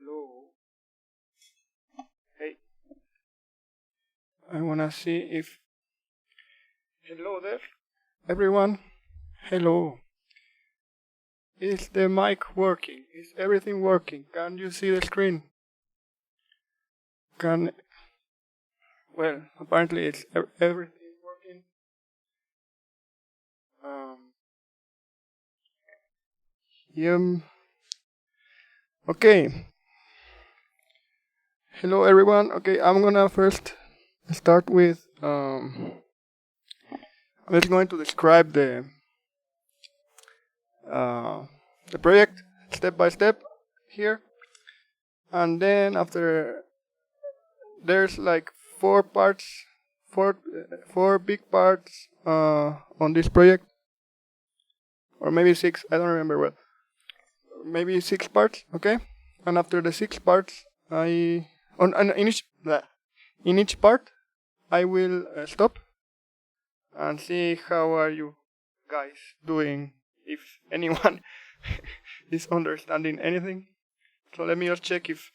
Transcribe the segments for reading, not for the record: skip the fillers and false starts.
Hello. Hey. I wanna see if... Hello there, everyone. Hello. Is the mic working? Is everything working? Can you see the screen? Well, apparently it's everything is working. Yeah. Okay. Hello everyone. Okay, I'm gonna first start with I'm just going to describe the project step by step here, and then after there's like four big parts on this project, or maybe six. I don't remember well. Maybe 6 parts. Okay, and after the 6 parts, in each part, I will stop and see how are you guys doing, if anyone is understanding anything. So let me just check if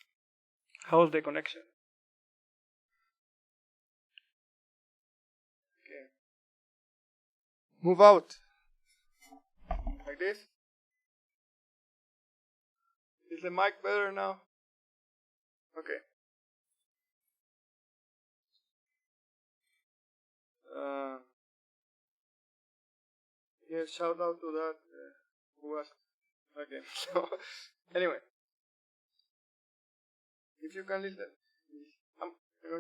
how's the connection. Okay. Move out. Like this. Is the mic better now? Okay. Yeah, shout out to that who was. Okay, so anyway, if you can listen, I'm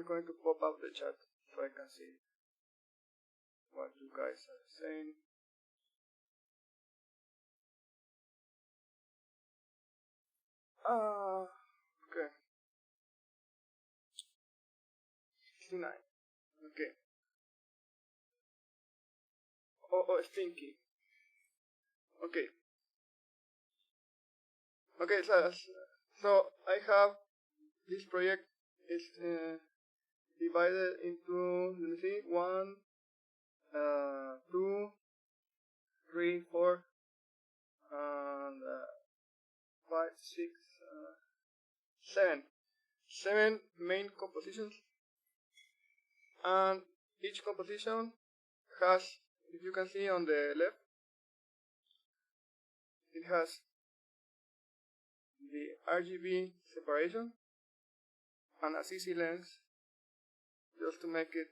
going to pop up the chat so I can see what you guys are saying. Okay. 69. Okay. Oh, stinky. Okay. Okay, so I have this project is divided into, let me see, 1, 2, 3, 4, and 5, 6, 7. 7 main compositions, and each composition has, if you can see on the left, it has the RGB separation and a CC lens just to make it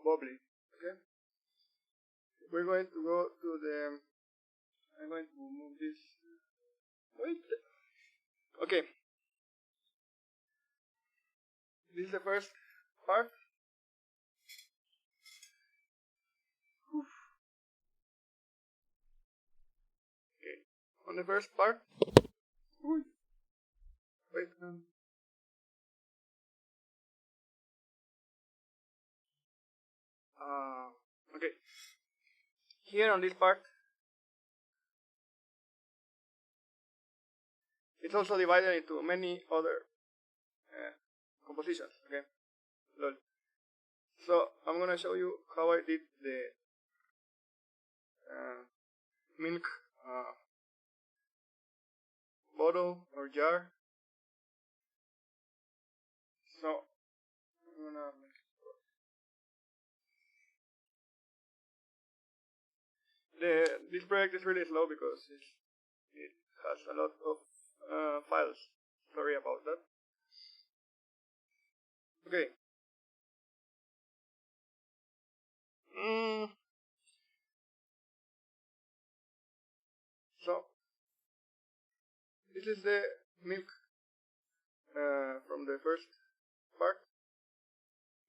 bubbly. Okay, we're going to go to the. I'm going to move this. Wait. Okay. This is the first part. Okay. On the first part. Wait. Okay. Here on this part, it's also divided into many other compositions. Okay. Lol. So I'm gonna show you how I did the milk bottle or jar. So I'm gonna make this project is really slow because it has a lot of files. Sorry about that. Okay. So this is the milk from the first part.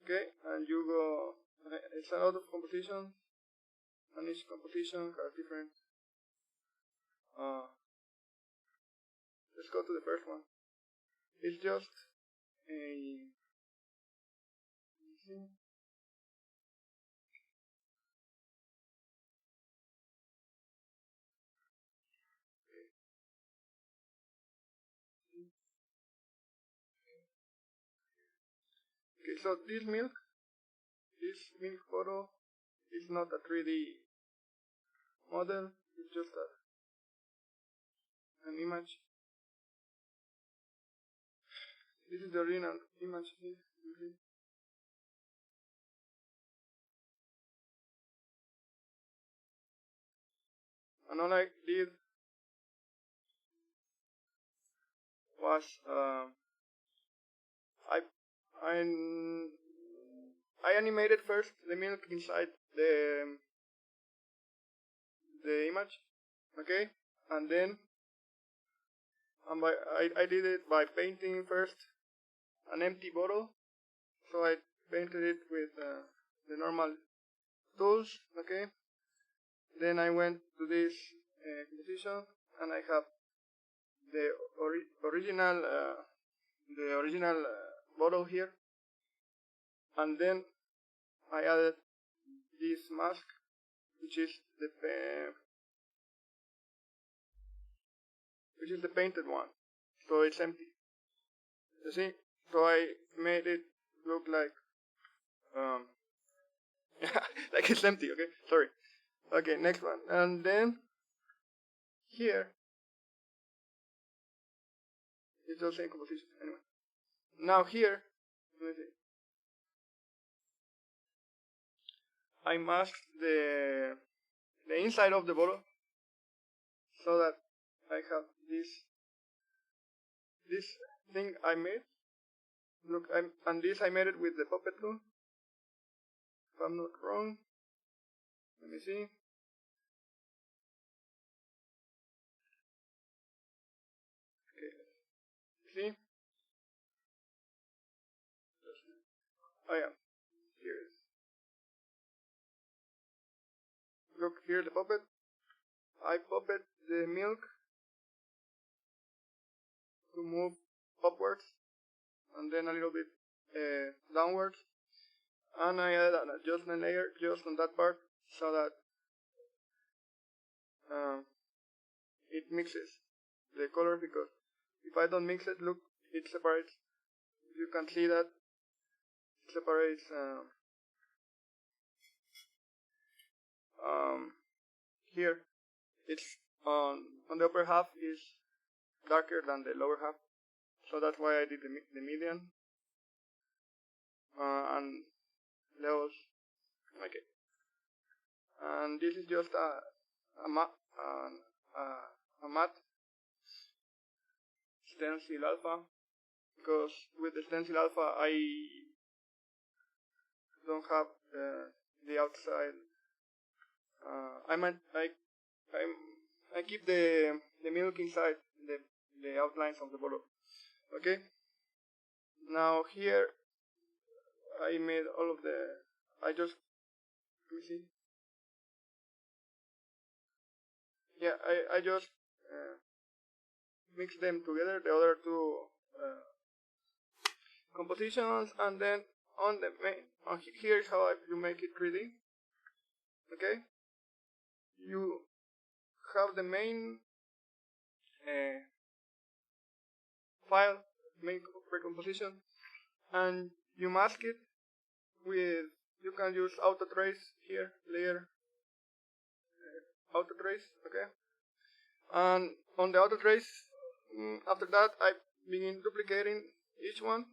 Okay, and you go. It's a lot of compositions, and each composition has different. Let's go to the first one. It's just a. Okay, so this milk photo is not a 3D model, it's just an image. This is the original image here. And all I did was I animated first the milk inside the image, okay, and then I did it by painting first an empty bottle. So I painted it with the normal tools, okay. Then I went to this composition, and I have the original bottle here, and then I added this mask, which is the painted one. So it's empty. You see? So I made it look like like it's empty. Okay, sorry. Okay, next one, and then here it's the same composition. Anyway, now here, let me see. I masked the inside of the bottle so that I have this thing I made. Look, and this I made it with the puppet tool. If I'm not wrong, let me see. Okay, see. Oh yeah, here it is. Look here, the puppet. I puppet the milk to move upwards and then a little bit downwards, and I add an adjustment layer just on that part so that it mixes the color, because if I don't mix it, look, it separates. You can see that it separates here. It's on the upper half is darker than the lower half, so that's why I did the median and levels. Okay, and this is just a matte stencil alpha, because with the stencil alpha I don't have the outside. I keep the milk inside the outlines of the bottle. Okay. Now here I made all of the. Let me see. Yeah, I just mix them together, the other two compositions, and then on the main. Here's how you make it 3D. Okay. You have the main file, main pre-composition, and you mask it with. You can use auto trace here, layer auto trace, okay. And on the auto trace, after that I begin duplicating each one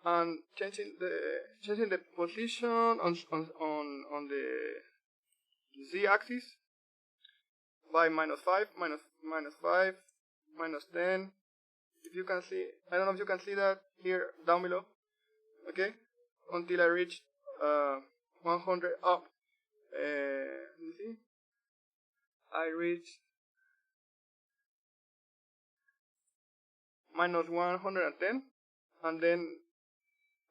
and changing the position on the z-axis by -5, -5, -10. If you can see, I don't know if you can see that here down below. Okay, until I reach 100 up. You see, I reach -110, and then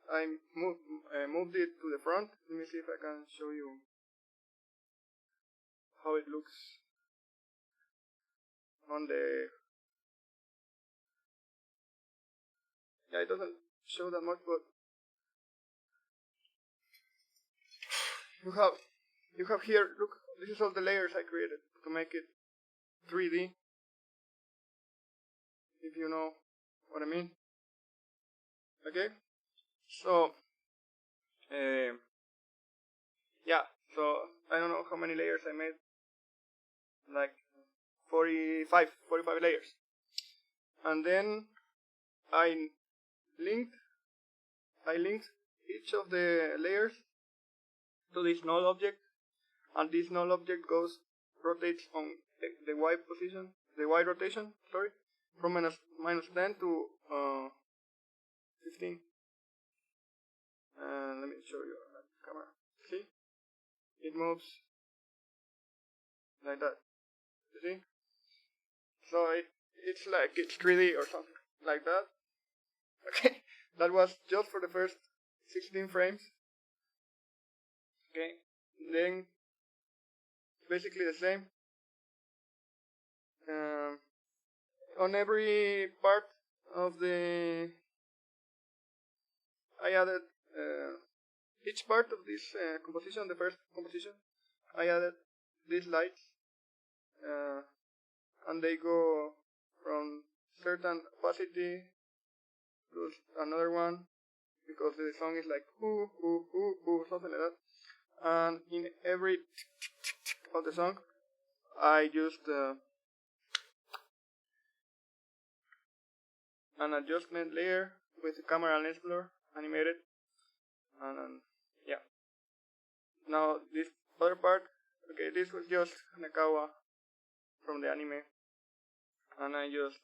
I moved it to the front. Let me see if I can show you how it looks on the. Yeah, it doesn't show that much, but you have here. Look, this is all the layers I created to make it 3D. If you know what I mean. Okay, so yeah, so I don't know how many layers I made, like 45 layers, and then I linked each of the layers to this null object, and this null object rotates on the y position, the y rotation, sorry, from minus 10 to 15. And let me show you on that camera. See? It moves like that. You see? So it's like it's 3D or something like that. Okay, that was just for the first 16 frames. Okay, then basically the same. On every part of I added each part of this composition, the first composition, I added these lights, and they go from certain opacity to another one, because the song is like ooh, ooh, ooh, ooh, something like that. And in every of the song, I used an adjustment layer with the camera and lens blur animated, and yeah. Now this other part, okay, this was just Nakawa from the anime, and I just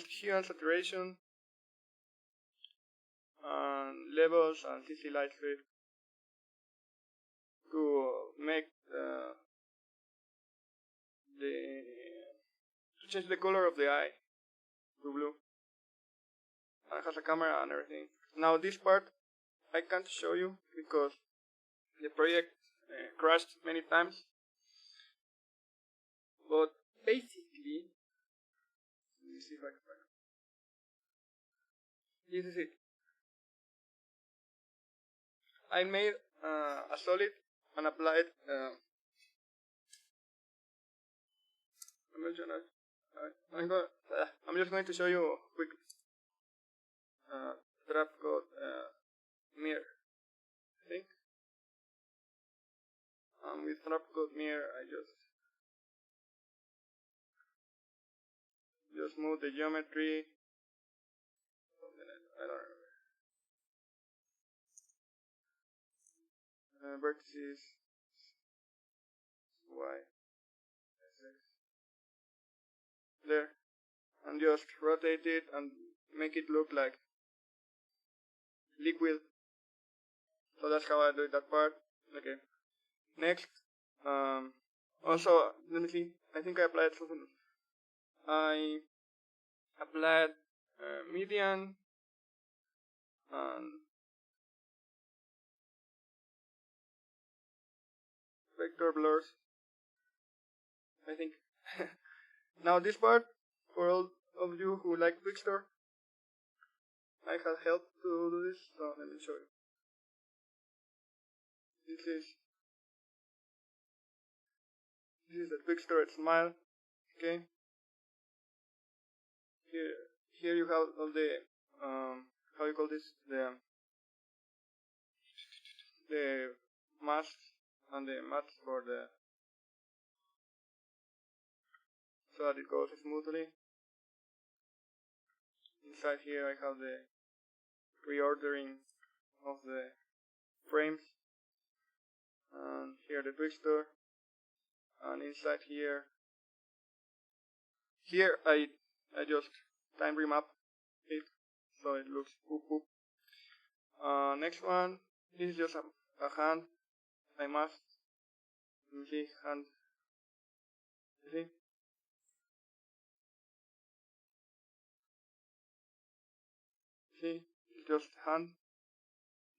hue and saturation and levels and CC light strip to make to change the color of the eye to blue, and it has a camera and everything. Now this part I can't show you because the project crashed many times, but basically, let me see if I can find it. This is it. I made a solid and applied I'm just going to show you quick trap code mirror, I think. With trap code mirror, I just move the geometry. I don't remember. Vertices Y, X, there, and just rotate it and make it look like liquid. So that's how I do that part. Okay. Next, also let me see. I think I applied something. I applied median and vector blurs, I think. Now this part, for all of you who like Quickstore, I had help to do this, so let me show you. This is the Quickstore Smile. Okay. Here you have all the how you call this, the masks and the mats for the, so that it goes smoothly. Inside here I have the reordering of the frames, and here the Quickstore, and inside here I just time remap it so it looks poop poop. Next one, this is just a hand. I must see hand. You see? See? It's just hand,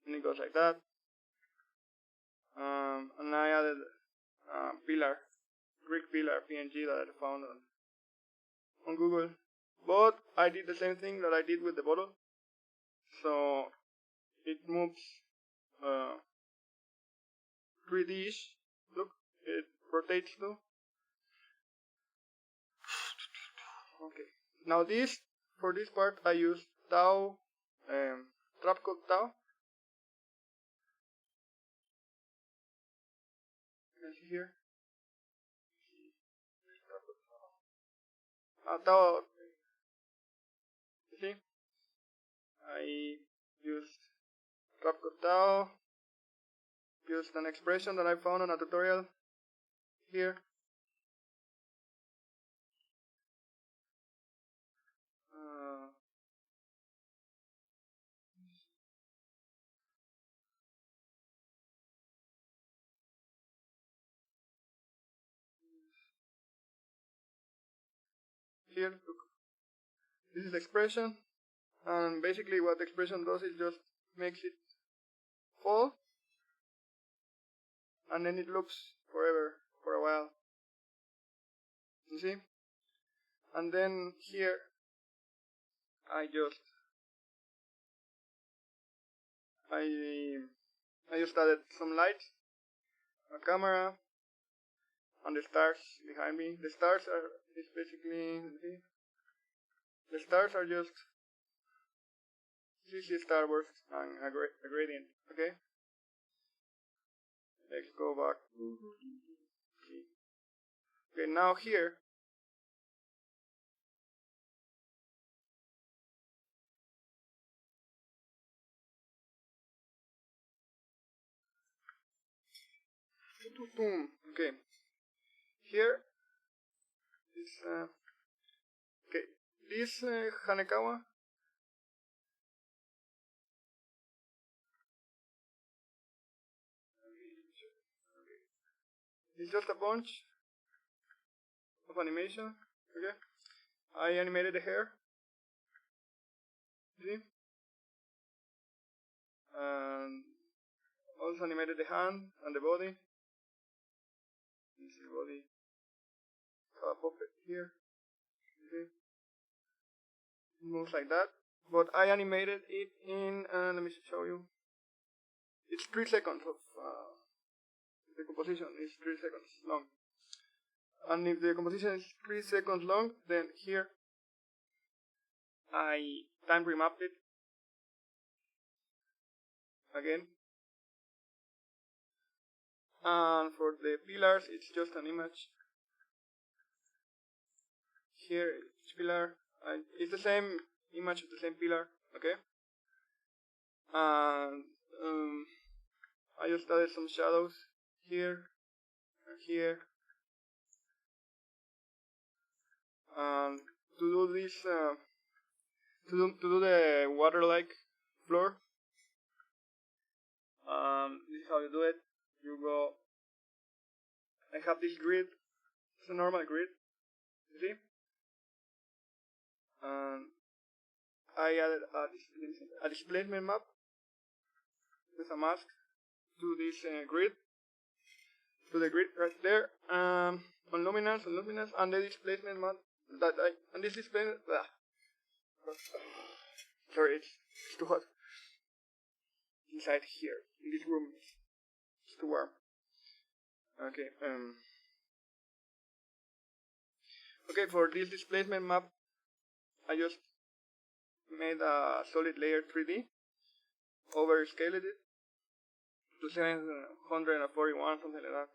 and it goes like that. And I added Greek pillar PNG that I found on Google. But I did the same thing that I did with the bottle. So it moves 3D-ish. Look, it rotates too. Okay. Now for this part I use tau, trap code tau. You can see here. Tau. You see? I used CAWFEE, used an expression that I found on a tutorial here. Here, look, this is the expression, and basically what the expression does is just makes it fall, and then it loops forever, for a while. You see? And then here, I just added some lights, a camera, and the stars behind me. The stars are the stars are just CC Star Wars and a gradient. Okay. Let's go back. Okay, now here. Okay. Here is okay. This Hanekawa is just a bunch of animation. Okay. I animated the hair. See? And also animated the hand and the body. This is the body. A puppet here. Okay. It moves like that. But I animated it in, let me show you. It's 3 seconds of the composition is 3 seconds long. And if the composition is 3 seconds long, then here I time remapped it again. And for the pillars, it's just an image. Here, each pillar, it's the same image of the same pillar, okay? And I just added some shadows here and here. And to do this, to do the water-like floor, this is how you do it. You go. I have this grid. It's a normal grid. You see? And I added a displacement map with a mask to this grid. To the grid right there. On luminance, and the displacement map and this displacement. Sorry, it's too hot. Inside here, in this room, it's too warm. Okay. Okay, for this displacement map, I just made a solid layer 3D, overscaled it to 741, something like that,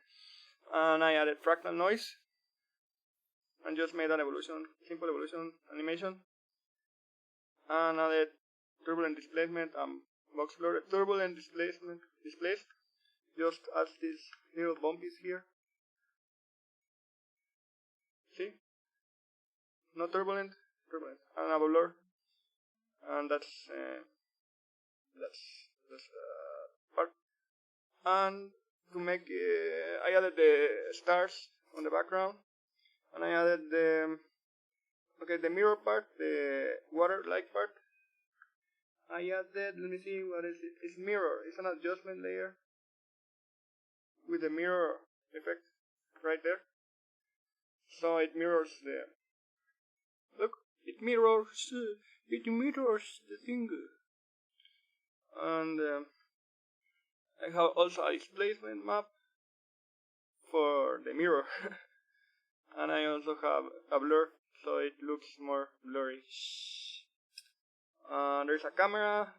and I added fractal noise, and just made an simple evolution animation, and added turbulent displacement and box blur. Turbulent displaced, just as these little bumpies here. See? Not turbulent, and a blur, and that's part. And to make, I added the stars on the background, and I added the mirror part, the water-like part. I added, let me see, what is it? It's mirror. It's an adjustment layer with the mirror effect right there. So it mirrors look, it mirrors the thing. And I have also a displacement map for the mirror. And I also have a blur, so it looks more blurry. There's a camera,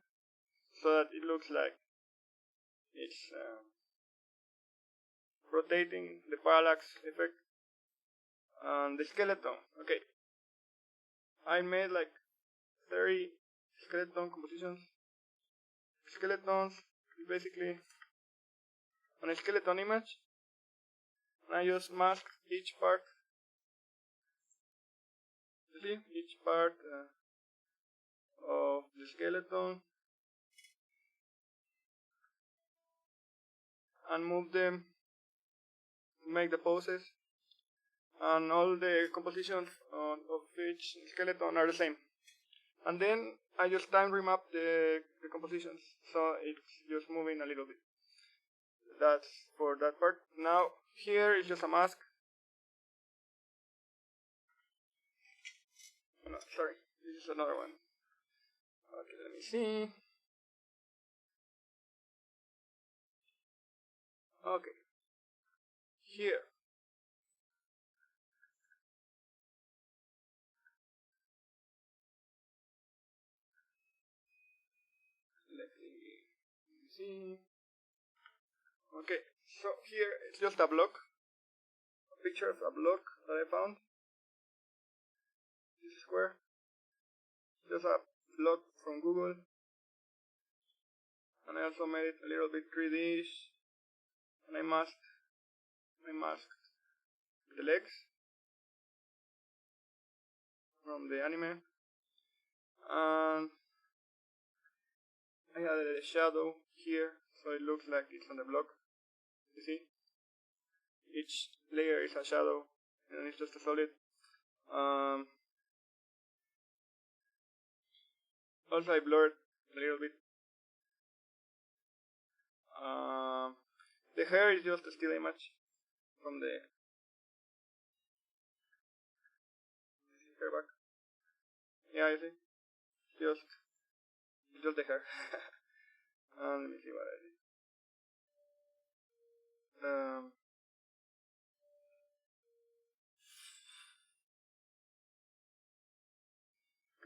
so that it looks like it's rotating, the parallax effect. And the skeleton, okay. I made like 30 skeleton compositions. Skeletons is basically on a skeleton image, and I just mask each part. You see, each part of the skeleton, and move them to make the poses, and all the compositions of each skeleton are the same. And then I just time remap the compositions, so it's just moving a little bit. That's for that part. Now here is just a mask. Oh, no, sorry, this is another one. Okay, let me see. Okay, here. Let me see. Okay, so here it's just a block, a picture of a block that I found. This square, just a block from Google, and I also made it a little bit 3D-ish, and I masked the legs from the anime, and I added a shadow here, so it looks like it's on the block. You see, each layer is a shadow, and it's just a solid. Also, I blurred a little bit. The hair is just a still image from the hair back. Yeah, you see, just the hair. Let me see what I did.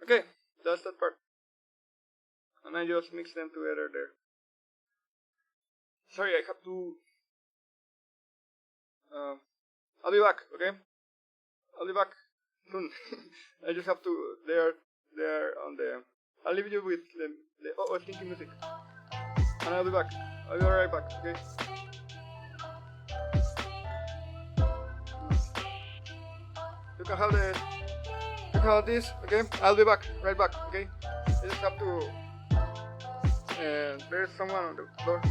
Okay, that's that part. And I just mix them together there. Sorry, I have to. I'll be back, okay? I'll be back soon. I just have to. They're on the. I'll leave you with the thinking music. And I'll be back. I'll be right back, okay? You can have this, okay? I'll be back, right back, okay? I just have to. There's someone on the door.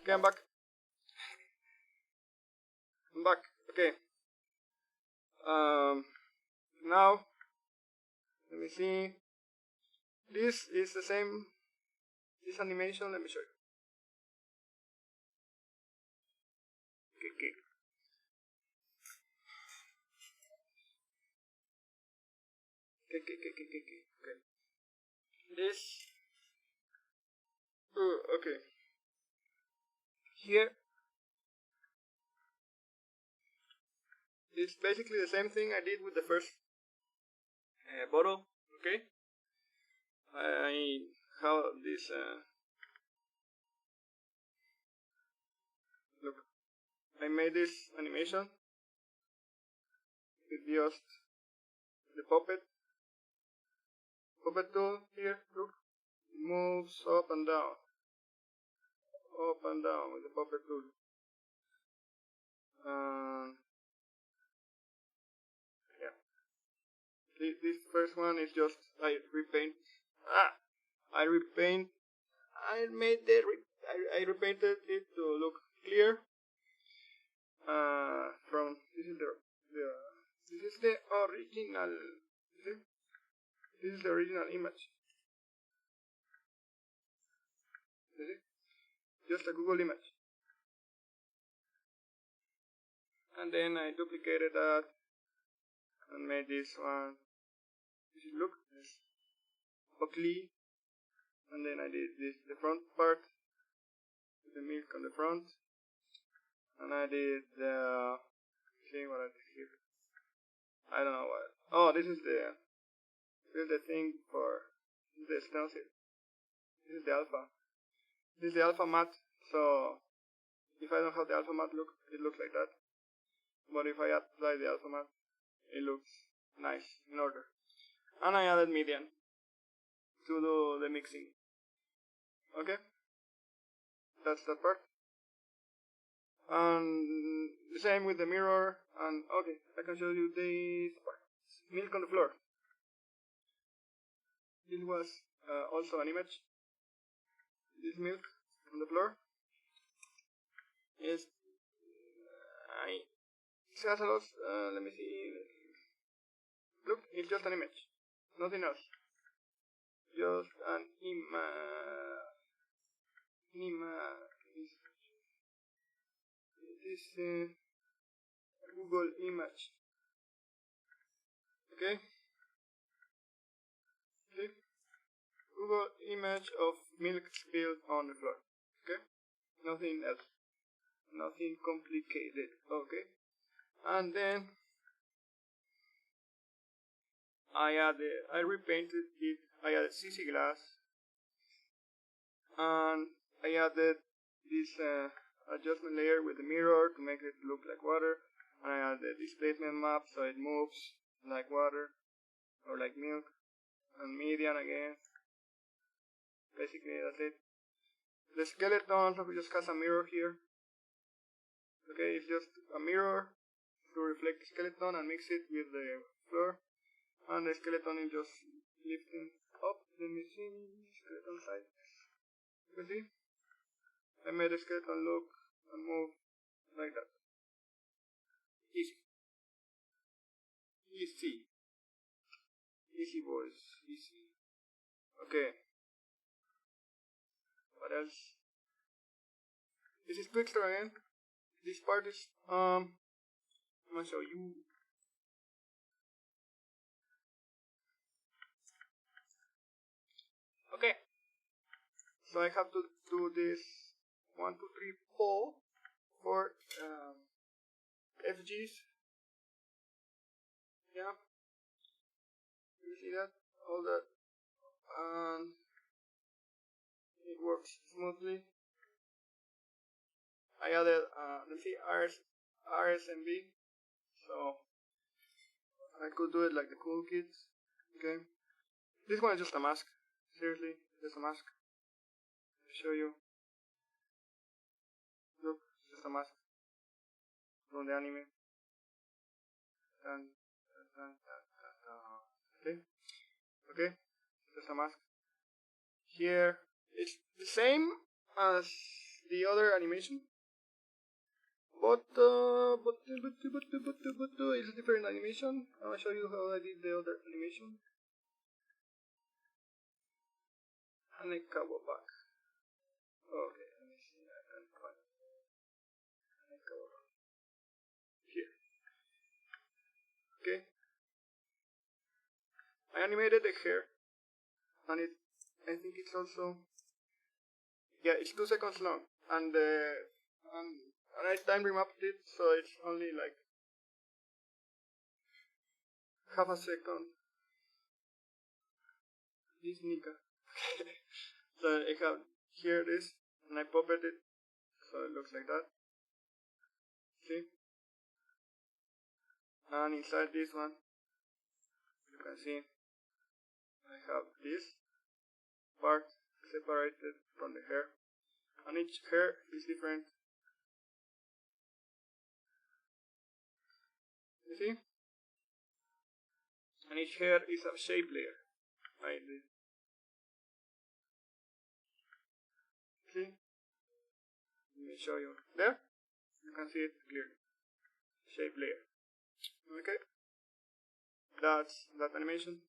Okay, I'm back. Okay. Now, let me see. This is the same. This animation. Let me show you. Okay. Okay. This. Okay. Here. It's basically the same thing I did with the first bottle. Okay. I have this. Look. I made this animation with just the puppet tool here. Look, it moves up and down with the puppet tool. Yeah, this first one is just I repaint. I repainted it to look clear. From this is the original. This is the original image. Just a Google image. and then I duplicated that and made this one. Look, this ugly, and then I did this the front part, the milk on the front, and I did the what I did here. I don't know what. Oh, this is the thing for the stencil. This is the alpha. This is the alpha matte. So if I don't have the alpha matte look, it looks like that. But if I apply the alpha matte, it looks nice in order. And I added median to do the mixing. Okay, that's that part. And the same with the mirror. And okay, I can show you this part. Milk on the floor. This was also an image. This milk on the floor is it has a lot. Let me see. Look, it's just an image, nothing else. Just an this Google image. Okay. Google image of milk spilled on the floor. Okay. Nothing else. Nothing complicated. Okay. And then I repainted it. I added CC glass, and I added this adjustment layer with the mirror to make it look like water, and I added the displacement map so it moves like water or like milk, and median again. Basically that's it. The skeleton just has a mirror here. Okay, it's just a mirror to reflect the skeleton and mix it with the floor, and the skeleton is just lifting up. Let me see skeleton side. You see? I made the skeleton look and move like that. Easy. Easy. Easy boys. Easy. Okay. What else? This is Quickster again. This part is I'm gonna show you. Okay. So I have to do this 1, 2, 3, 4 for FGs. Yeah. You see that? All that. And it works smoothly. I added let's see RSMB, so I could do it like the cool kids. Okay, this one is just a mask. Seriously, just a mask. I'll show you. Look, just a mask from the anime. Okay, just a mask. Here it's the same as the other animation, but it's a different animation. I'll show you how I did the other animation. And I go back. Okay, let me see. I can find it. And I go here. Okay. I animated the hair, and I think it's also, yeah, it's 2 seconds long, and I time remapped it, so it's only like half a second. This nigga. So I have here this, and I puppet it, so it looks like that. See? And inside this one, you can see I have this part separated from the hair, and each hair is different. You see? And each hair is a shape layer. Like this. See? Let me show you. There? You can see it clearly. Shape layer. Okay? That's that animation.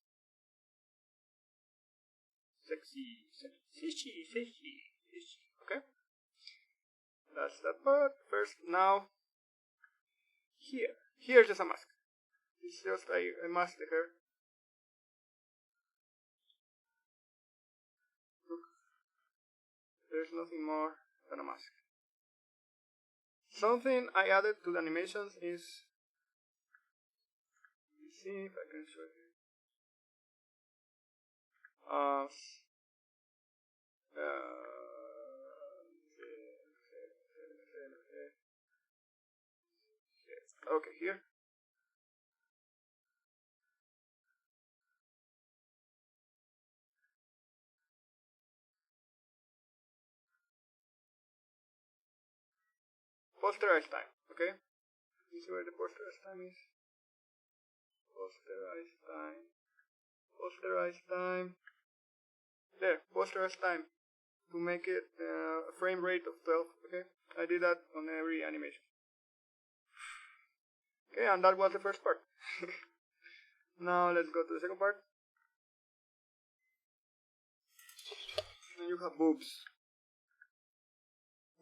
Sexy. Okay? That's that part. First, now, here. Here's just a mask. It's just I mask the hair. Look, there's nothing more than a mask. Something I added to the animations is, let's see if I can show you. Okay, here. Posterize time, okay? You see where the posterize time is? Posterize time. Posterize time. There, posterize time. To make it a frame rate of 12, okay? I did that on every animation. Okay, and that was the first part. Now let's go to the second part. And you have boobs.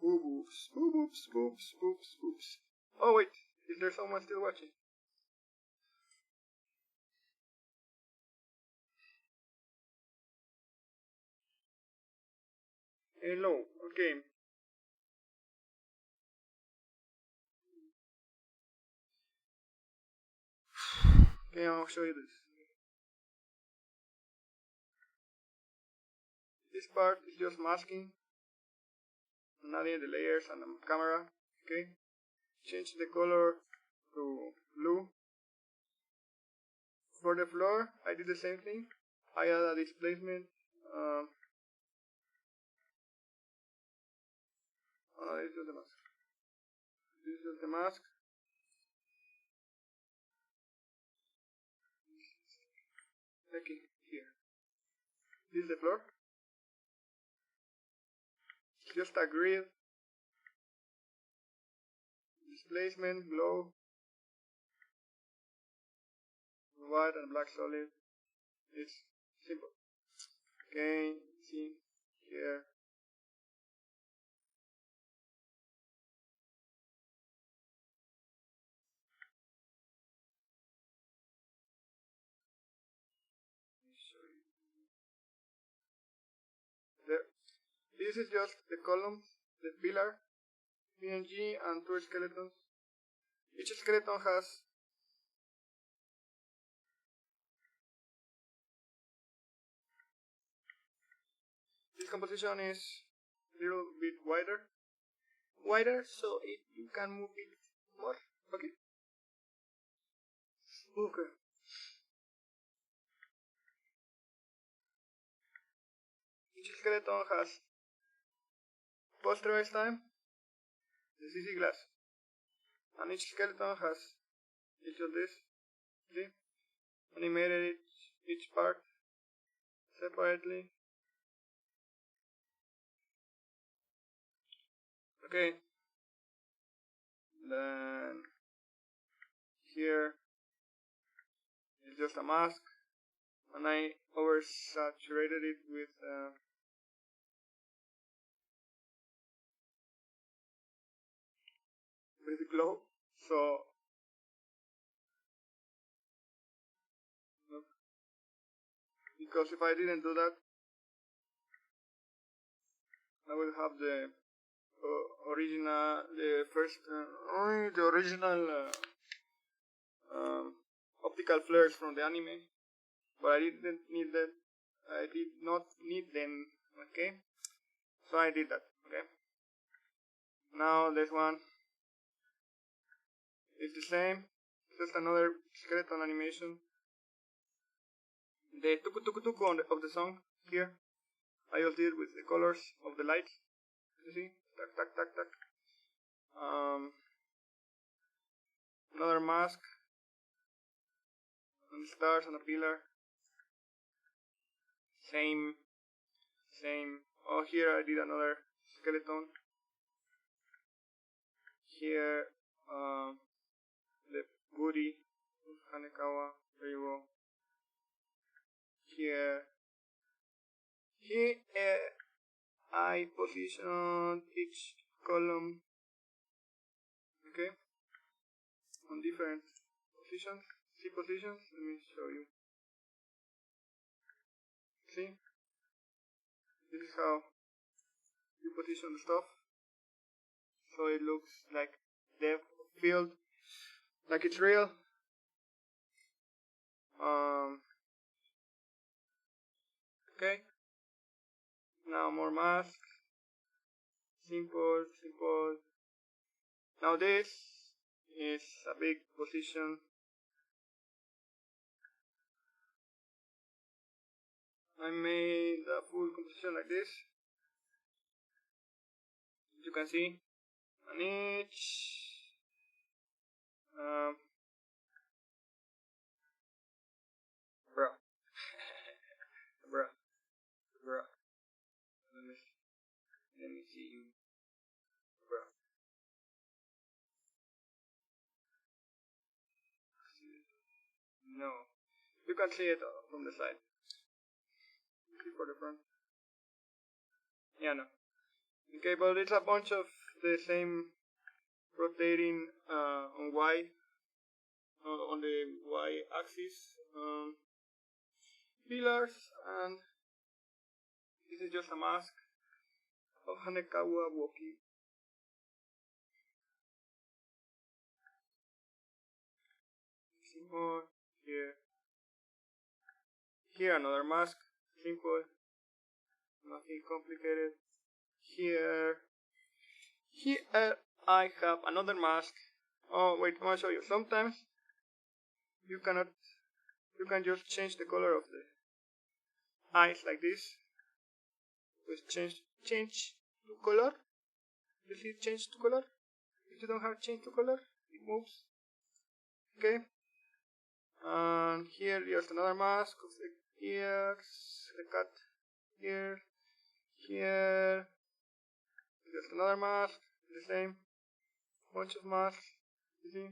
Boobs, boobs, boobs, boobs, boobs. Oh wait, is there someone still watching? Hello, okay. Okay, I'll show you this. This part is just masking and adding the layers and the camera. Okay, change the color to blue. For the floor, I did the same thing. I added a displacement. This is the mask. This is the mask. Okay, here. This is the floor. It's just a grid. Displacement, glow, white and black solid. It's simple. Okay, see here. There. This is just the columns, the pillar, PNG, and two skeletons. Each skeleton has this composition is a little bit wider, so you can move it more. Okay. Okay. Each skeleton has posterize time, the CC glass, and each skeleton has each of this. See, animated each part separately. Okay. Then here is just a mask, and I oversaturated it with glow. So look, because if I didn't do that, I will have the the original optical flares from the anime, but I didn't need that. I did not need them. Okay, so I did that. Okay. Now this one is the same, just another skeleton animation. The tuku tuku tuku of the song here, I just did with the colors of the lights. You see, tac tac tac tac. Another mask, and stars on a pillar. Same. Oh, here I did another skeleton. Here, the booty of Hanekawa. There you go. Here, I positioned each column. Okay. on different positions, C positions. Let me show you. See? This is how you position the stuff. So it looks like depth of field, like it's real. Okay. Now more masks. Simple, simple. Now this is a big position. I made a full composition like this. As you can see, on each bruh. bruh. Bruh. Let me see you. Bruh. No. You can see it from the side. See for the front. Yeah, no. Okay, but it's a bunch of the same rotating on Y, on the Y axis pillars, and this is just a mask of Hanekawa walking. See more here. Here another mask, simple, nothing complicated. Here I have another mask. Oh wait, I want to show you. Sometimes you can just change the color of the eyes like this. Just change to color. You see change to color? If you don't have change to color, it moves. Okay. And here there's another mask of the ears, the cat here. Here there's another mask, the same. Bunch of masks. You see?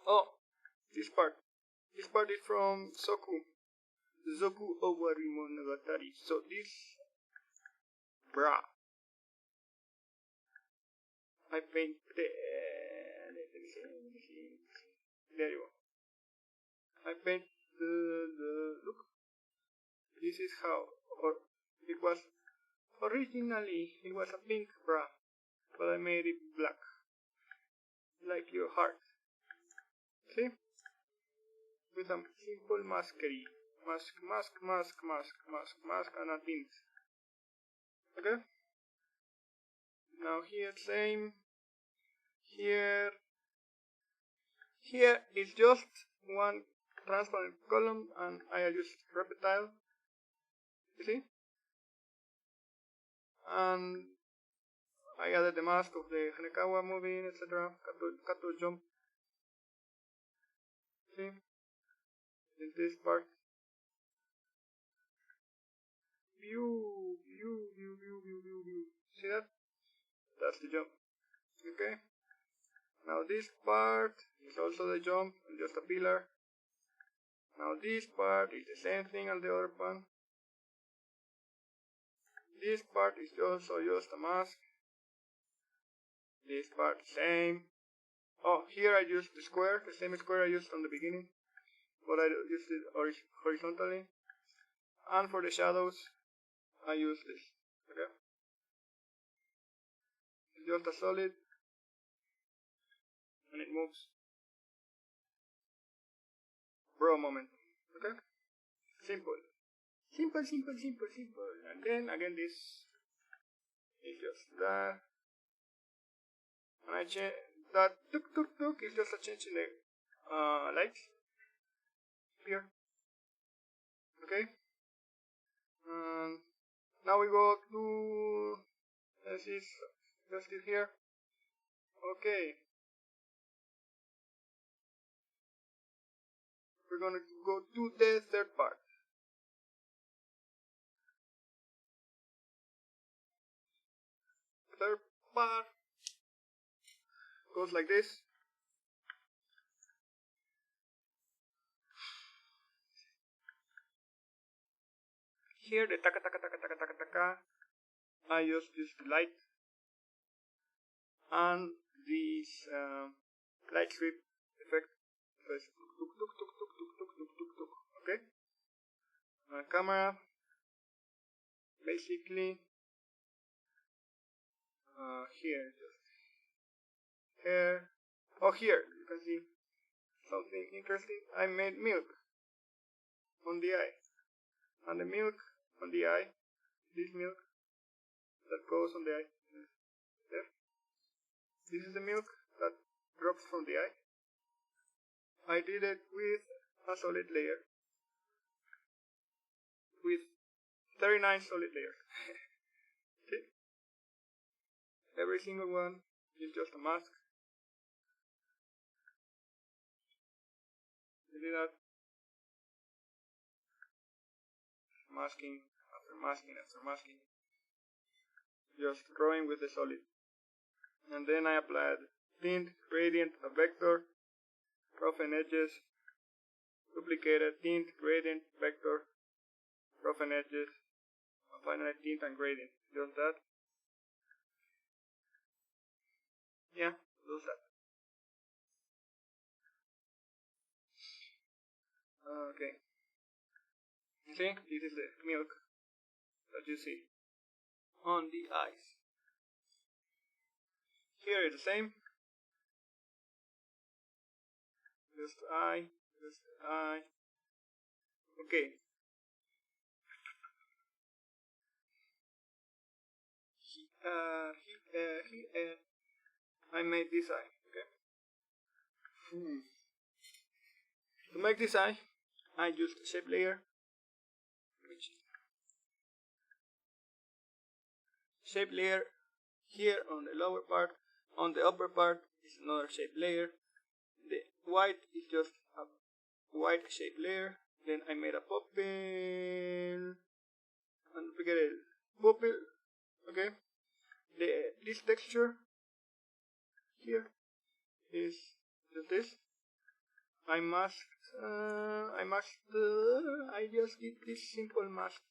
Oh, this part. This part is from Zoku Owari Monogatari. So this bra I painted. There you go. I paint the look. This is how, or it was originally. It was a pink bra, but I made it black, like your heart. See? With a simple maskery. Mask, and a tint. Okay? Now here, same. Here is just one transparent column, and I use reptile. You see? And I added the mask of the Hanekawa movie, etc. Kato jump. See? In this part. View. See that? That's the jump. Okay? Now this part is also the jump, and just a pillar. Now this part is the same thing as the other one. This part is also just a mask. This part same. Oh, here I used the square, the same square I used from the beginning, but I used it horizontally. And for the shadows, I use this. Okay? It's just a solid, and it moves. Bro moment. Okay? Simple. Simple. And then again this is just that. And I change that tuk is just a change in the lights here. Okay? And now we go to this is just it here. Okay. We're gonna go to the third part. Third part goes like this. Here the taka. I use this light, and this light strip effect. So it's tuk tuk tuk tuk tuk tuk tuk tuk tuk. Okay. Camera, basically here, just here. Oh, here you can see something interesting. I made milk on the eye, and the milk on the eye, this milk that goes on the eye. There. This is the milk that drops from the eye. I did it with a solid layer, with 39 solid layers. Okay. Every single one is just a mask. You see that? Masking after masking after masking. Just drawing with the solid. And then I applied tint, gradient, a vector, roughen edges, duplicated tint, gradient, vector, roughen edges, and finally tint and gradient. Just that. Yeah, just that. Okay. See, this is the milk that you see on the eyes. Here is the same. Just eye, just eye. Okay. I made this eye. Okay. To make this eye, I used a shape layer. Shape layer here on the lower part. On the upper part is another shape layer. The white is just a white shape layer. Then I made a pupil and forget it. Pupil. Okay. This texture here is just this. I just did this simple mask.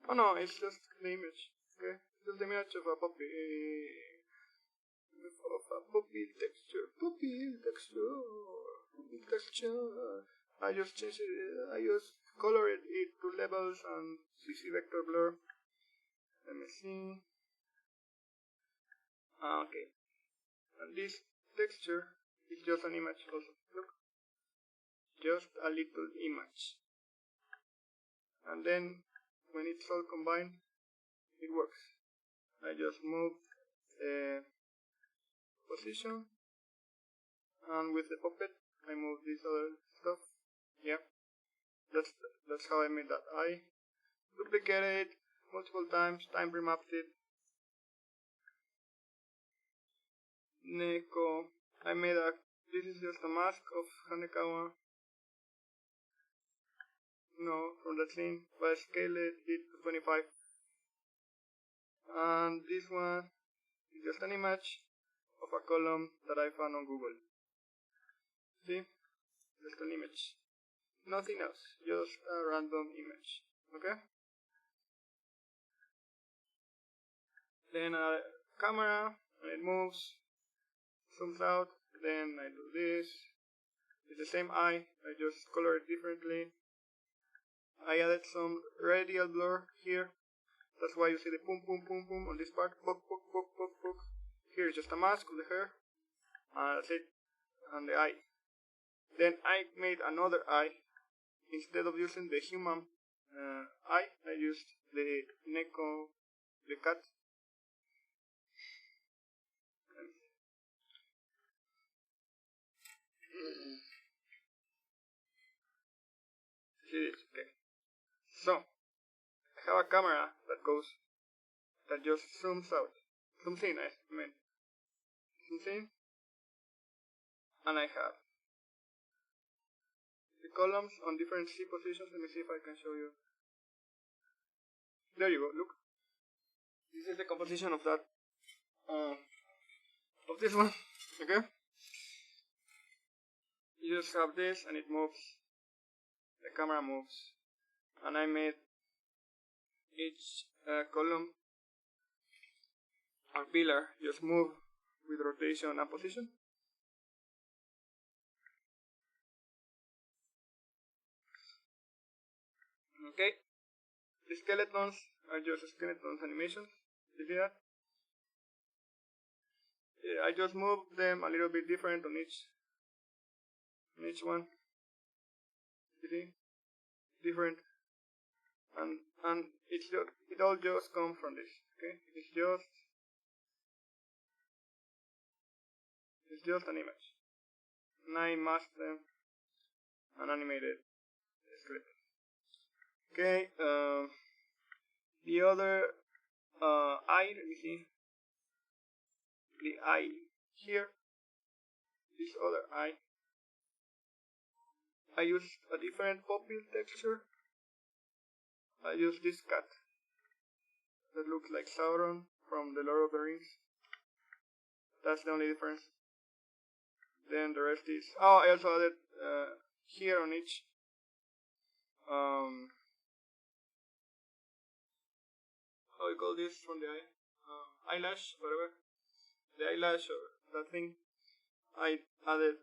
Oh no, it's just the image. Okay, just the image of a puppy. Of a puppy texture. I just changed it. I just colored it to levels and CC vector blur. Let me see. Okay. And this texture is just an image also. Look. Just a little image. And then when it's all combined, it works. I just move the position, and with the puppet I move this other stuff. Yeah, that's how I made that eye. Duplicated it multiple times, time remapped it. Neko, I made this is just a mask of Hanekawa. No, from the scene, but I scaled it to 25. And this one is just an image of a column that I found on Google. See? Just an image. Nothing else. Just a random image. Okay? Then a camera, and it moves, zooms out, then I do this. It's the same eye, I just color it differently. I added some radial blur here. That's why you see the boom boom boom boom on this part. Poke, poke, poke, poke, poke. Here is just a mask of the hair. And that's it. And the eye. Then I made another eye. Instead of using the human eye, I used the Neko, the cat. See this? Okay. So, I have a camera that just zooms out. Zooms in, I mean. Zooms in. And I have the columns on different C positions. Let me see if I can show you. There you go, look. This is the composition of that, of this one, okay? You just have this and it moves. The camera moves. And I made each column or pillar just move with rotation and position. Okay, the skeletons are just skeletons animations. You see that? I just moved them a little bit different on each one. You see? Different, and it all just comes from this. Okay, it's just an image, and I masked them and animated the skeleton. Okay, the other eye. Let me see. The eye here. This other eye. I use a different pupil texture. I use this cat that looks like Sauron from the Lord of the Rings. That's the only difference. Then the rest is... Oh, I also added here on each how you call this from the eye? Eyelash, whatever. The eyelash or that thing. I added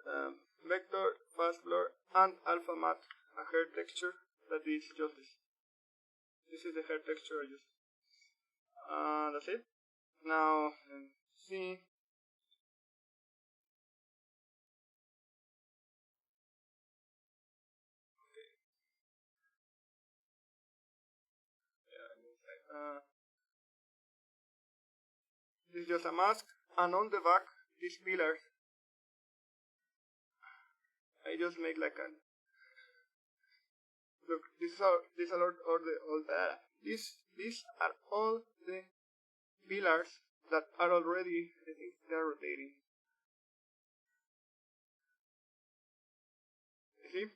vector, fast blur, and alpha matte, a hair texture that is just this. This is the hair texture I used. That's it. Now, let's see. Okay. Yeah, this is just a mask, and on the back, these pillars, I just make like a... Look, these are all the pillars that are already, I think they are rotating. You see?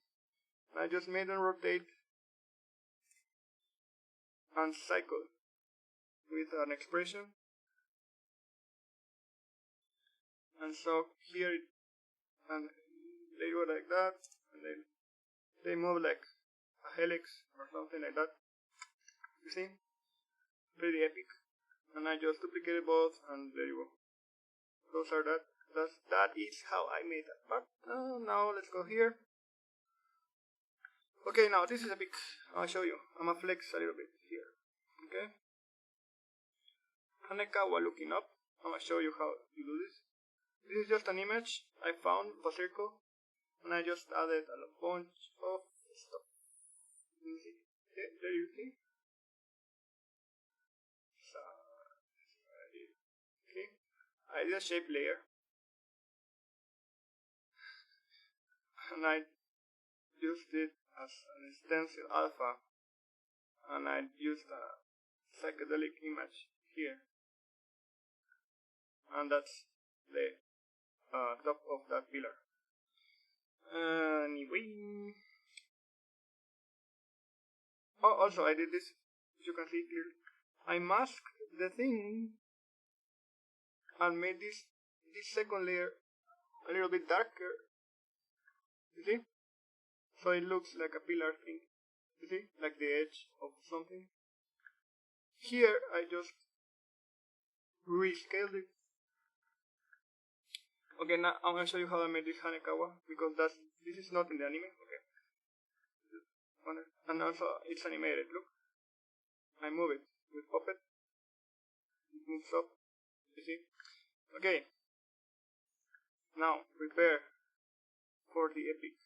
I just made them rotate and cycle with an expression. And so here, and they go like that, and then they move like a helix or something like that. You see? Pretty epic. And I just duplicated both, and there you go. Those are that is how I made that. But now let's go here. Okay, now this is a big. I'll show you. I'm gonna flex a little bit here. Okay. Hanekawa looking up. I'm gonna show you how you do this. This is just an image I found of a circle, and I just added a bunch of stuff. Okay, there you see. So, okay, I did a shape layer, and I used it as an stencil alpha, and I used a psychedelic image here, and that's the top of that pillar. Anyway, oh, also I did this, as you can see clearly. I masked the thing and made this second layer a little bit darker. You see? So it looks like a pillar thing. You see? Like the edge of something. Here I just rescaled it. Okay, now I'm gonna show you how I made this Hanekawa, because this is not in the anime. Okay. And also it's animated. Look. I move it with puppet. It moves up. You see? Okay. Now prepare for the epic.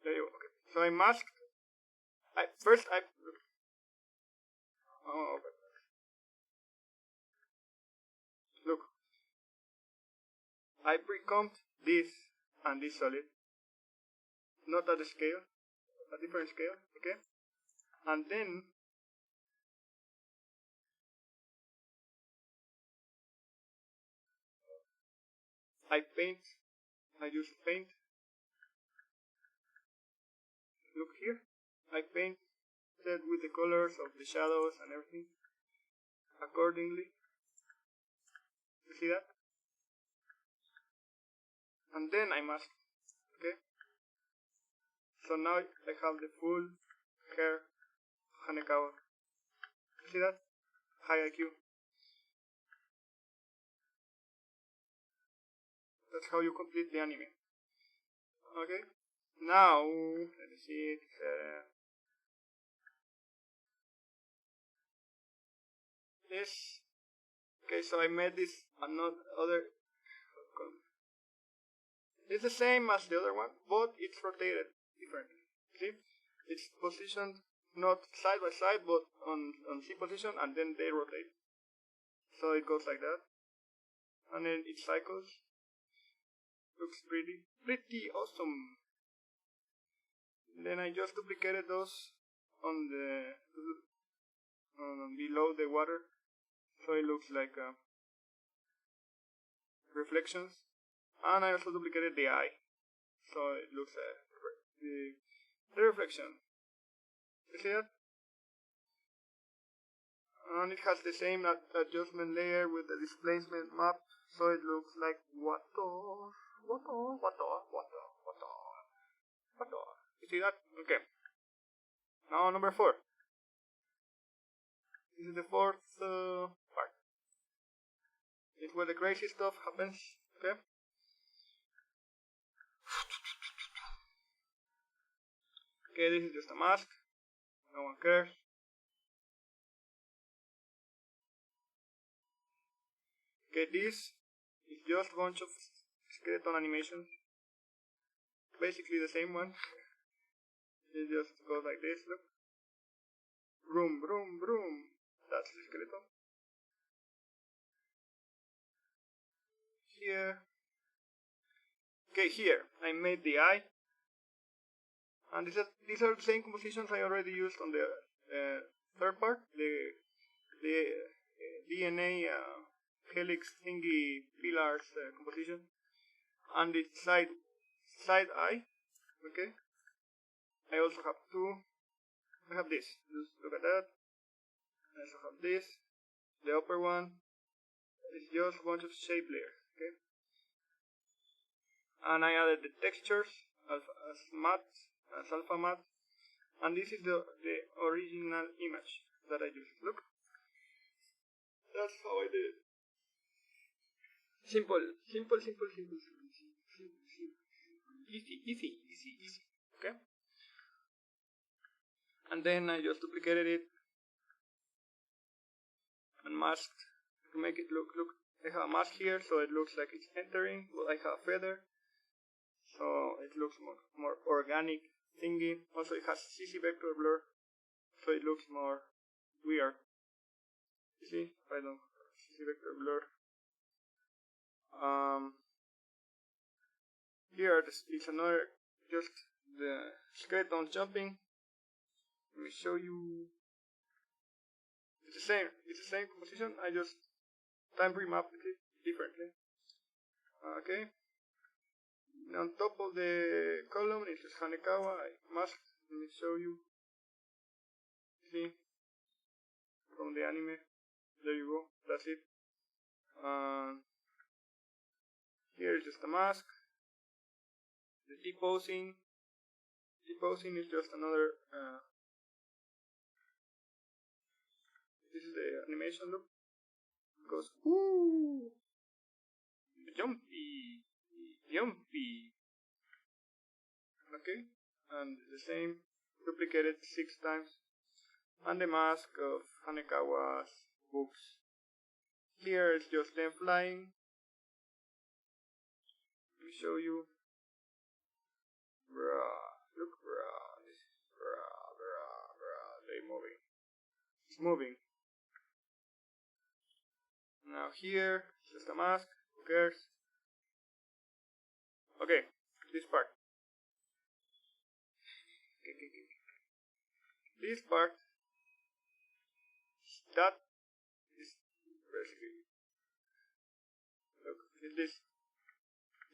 There you go. Okay. So I masked. Oh, okay. Look. I pre-comped this and this solid. Not at the scale. A different scale. Okay. And then I use paint. Look here. I painted with the colors of the shadows and everything accordingly. You see that? And then I masked. Okay. So now I have the full hair, Hanekawa. See that? High IQ. That's how you complete the anime. Okay. Now, let me see it. This. Okay, so I made this another. It's the same as the other one, but it's rotated differently. See? It's positioned not side by side, but on C position, and then they rotate. So it goes like that, and then it cycles. Looks pretty awesome. Then I just duplicated those on the below the water, so it looks like reflections. And I also duplicated the eye, so it looks the reflection. You see that? And it has the same adjustment layer with the displacement map, so it looks like water. You see that? Okay. Now number 4. This is the fourth part. It's where the crazy stuff happens. Okay. Okay, this is just a mask. No one cares. Okay, this is just a bunch of skeleton animations. Basically the same one. It just goes like this, look. Vroom, vroom, vroom. That's the skeleton. Here. Okay, here I made the eye. And these are the same compositions I already used on the third part. The DNA helix thingy pillars composition. And the side eye. Okay. I also have two. I have this. Just look at that. I also have this. The upper one is just a bunch of shape layers. Okay. And I added the textures as alpha matte. And this is the original image that I used. Look. That's how I did it. Simple. Easy. Okay. And then I just duplicated it and masked to make it look. I have a mask here, so it looks like it's entering. Well, I have a feather, so it looks more organic thingy. Also, it has CC vector blur, so it looks more weird. You see, I don't CC vector blur. Here it's another just the skeleton jumping. Let me show you. It's the same composition. I just time remapped it differently. Okay. On top of the column it says Hanekawa. I masked. Let me show you. See, from the anime. There you go. That's it. Here is just a mask. The T-posing. T-posing is just another. This is the animation look. It goes woo, jumpy. Okay, and the same, duplicated 6 times. And the mask of Hanekawa's books. Here it's just them flying. Let me show you. Look, they're moving. It's moving. Now here, just a mask. Who cares? Okay, this part. This part. That is basically. Look, it's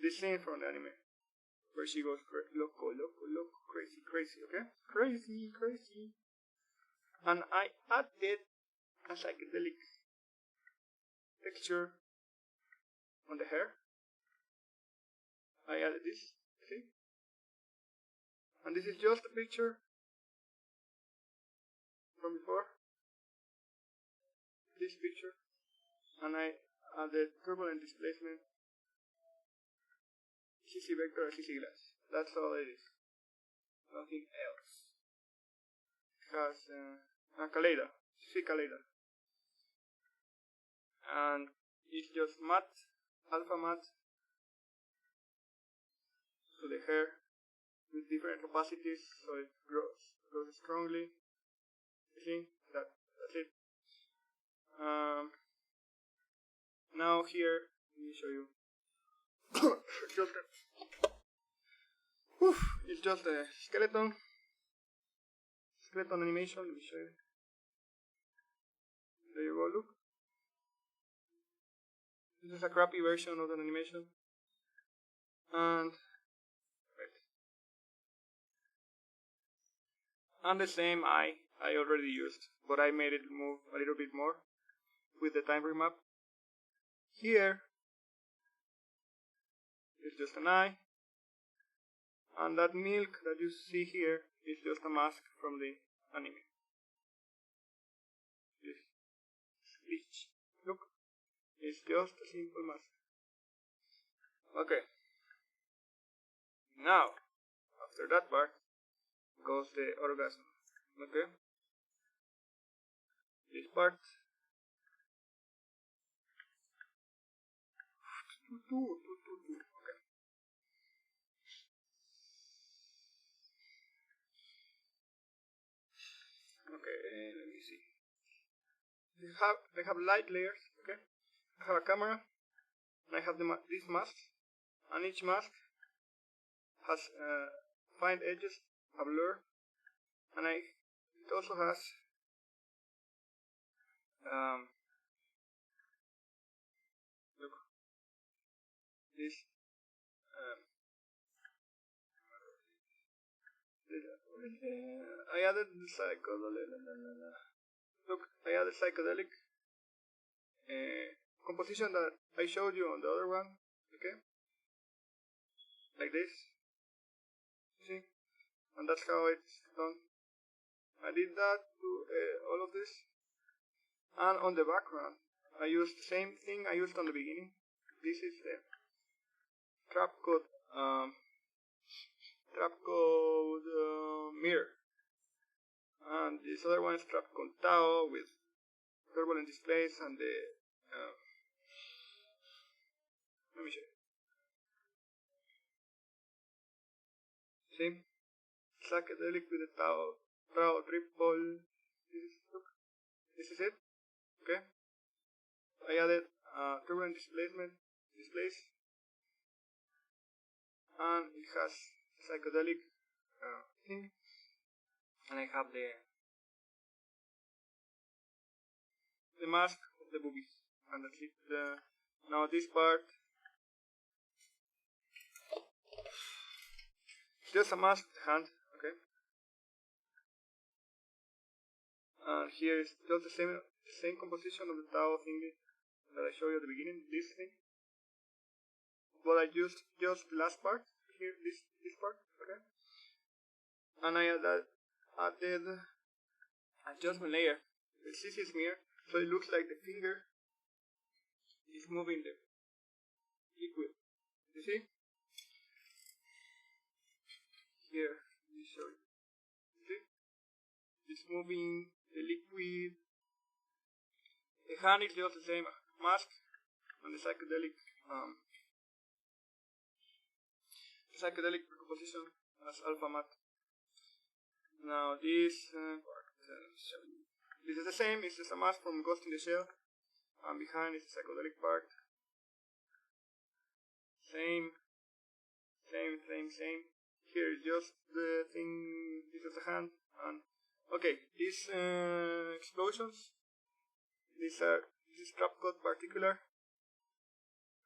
this scene from the anime where she goes loco, crazy. Okay, crazy. And I added a psychedelic texture on the hair. I added this, see? And this is just a picture from before, this picture, and I add the turbulent displacement CC vector or CC glass. That's all it is. Nothing else. It has a calada, CC calada. And it's just matte, alpha matte to the hair with different opacities, so it grows strongly. You see, that's it. Now here, let me show you. It's just a skeleton animation. Let me show you. There you go. Look. This is a crappy version of an animation, and the same I already used, but I made it move a little bit more with the time remap. Here is just an eye, and that milk that you see here is just a mask from the anime. This bleach. Look, it's just a simple mask. Okay. Now, after that part goes the orgasm. Okay. This part. Okay. Okay, let me see. They have light layers. Okay. I have a camera, and I have these masks, and each mask has fine edges, a blur, and it also has look, this I added the psychedelic. Look, I added psychedelic composition that I showed you on the other one. Okay, like this. See, and that's how it's done. I did that to all of this, and on the background, I used the same thing I used on the beginning. This is the trap code mirror, and this other one is trap code tau with turbulent displays and the let me show you. See, psychedelic with the tau triple. This is it. Okay, I added turbulent displays, and it has psychedelic thing, and I have the mask of the boobies, and that's it. Now this part, it's just a mask of the hand. Okay, and here is just the same composition of the tau thingy that I showed you at the beginning. This thing, but I used just the last part here. This part. Okay, and I added adjustment layer, the CC smear, so it looks like the finger is moving the liquid. You see? Here, let me show you. See? It's moving the liquid. The hand is just the same mask, and the psychedelic composition as alpha matte. Now this part, this is the same. It's just a mask from Ghost in the Shell, and behind is the psychedelic part. Same. Here is just the thing. This is the hand, and okay, these explosions. This is trap code particular.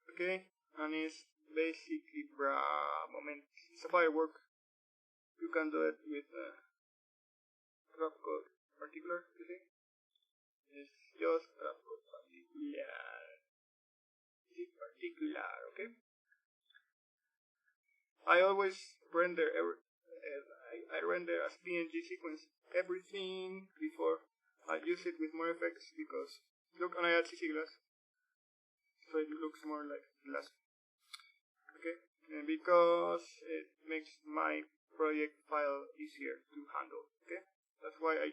Okay, and it's basically moment. It's a firework. You can do it with trap code particular. You see, it's just trap code particular. Okay. I always render I render as PNG sequence everything before I use it with more effects, because look, and I add CC glass, so it looks more like glass. Okay, and because it makes my project file easier to handle. Okay, that's why I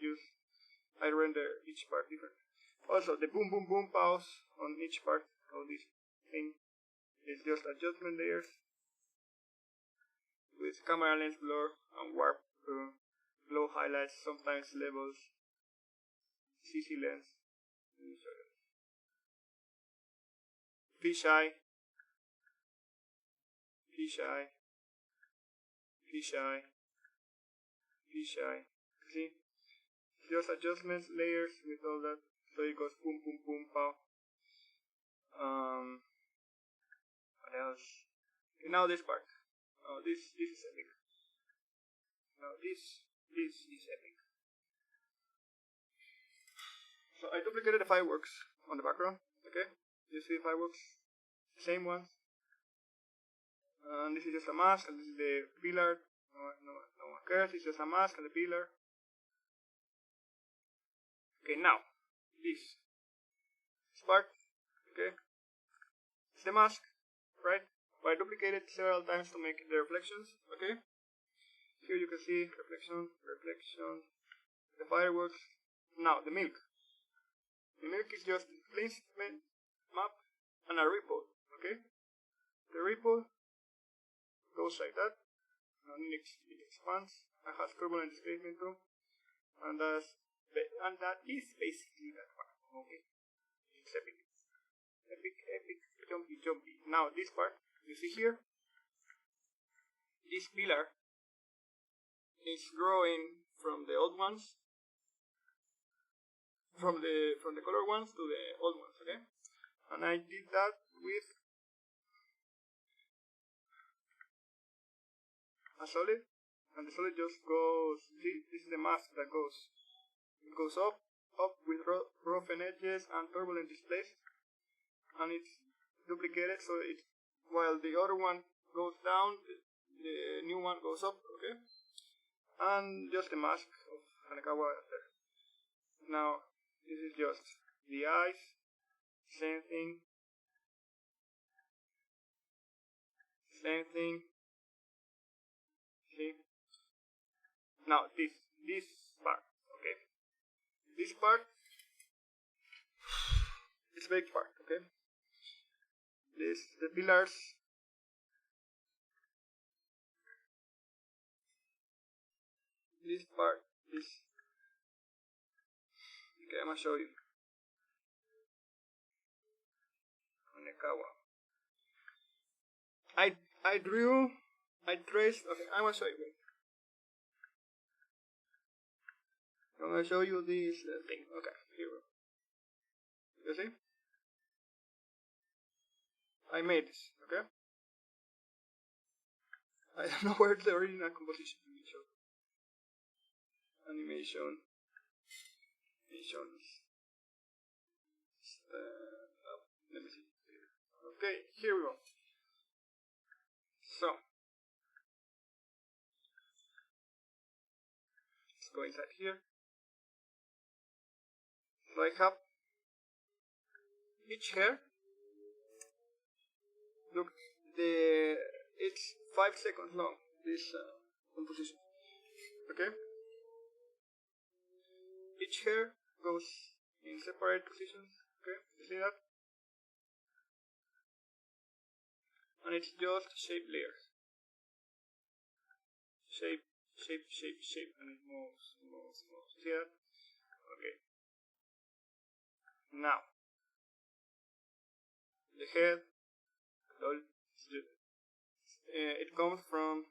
render each part different. Also, the boom boom boom pause on each part of this thing is just adjustment layers with camera lens blur and warp glow highlights, sometimes levels, CC lens. Fisheye, fisheye, fisheye, fisheye. See? Just adjustments, layers with all that. So it goes boom boom boom pow. What else? Okay, now this part. Oh, this is epic. Now this is epic. So I duplicated the fireworks on the background. Okay, you see the fireworks, same ones. And this is just a mask, and this is the pillar. No one cares. It's just a mask and the pillar. Okay, now this part. Okay, it's the mask, right? But I duplicated several times to make the reflections. Okay, here you can see reflection, the fireworks. Now the milk. The milk is just displacement map and a ripple. Okay, the ripple goes like that, and it expands. It has turbulent displacement too, and that is basically that part. Okay, it's epic, jumpy. Now this part, you see here, this pillar is growing from the old ones, from the color ones to the old ones. Okay, and I did that with a solid, and the solid just goes. See, this is the mask that goes. It goes up with roughened edges and turbulent displays, and it's duplicated, so it, while the other one goes down, the new one goes up. Okay, and just the mask of Hanekawa there. Now this is just the eyes, same thing. See, now this part. Okay, this part is big part. Okay, the pillars. This part is okay. I'm gonna show you. Hanekawa. I traced. Okay, I'm gonna show you. I'm gonna show you this thing. Okay, here we go. You see? I made this. Okay. I don't know where the original composition is. Animation. Let me see. Okay, here we go. So let's go inside here. So I have each hair. Look, it's 5 seconds long. This composition. Okay. Each hair goes in separate positions. Okay, you see that? And it's just shape layers. Shape, and it moves. See that? Okay. Now, the head, it comes from,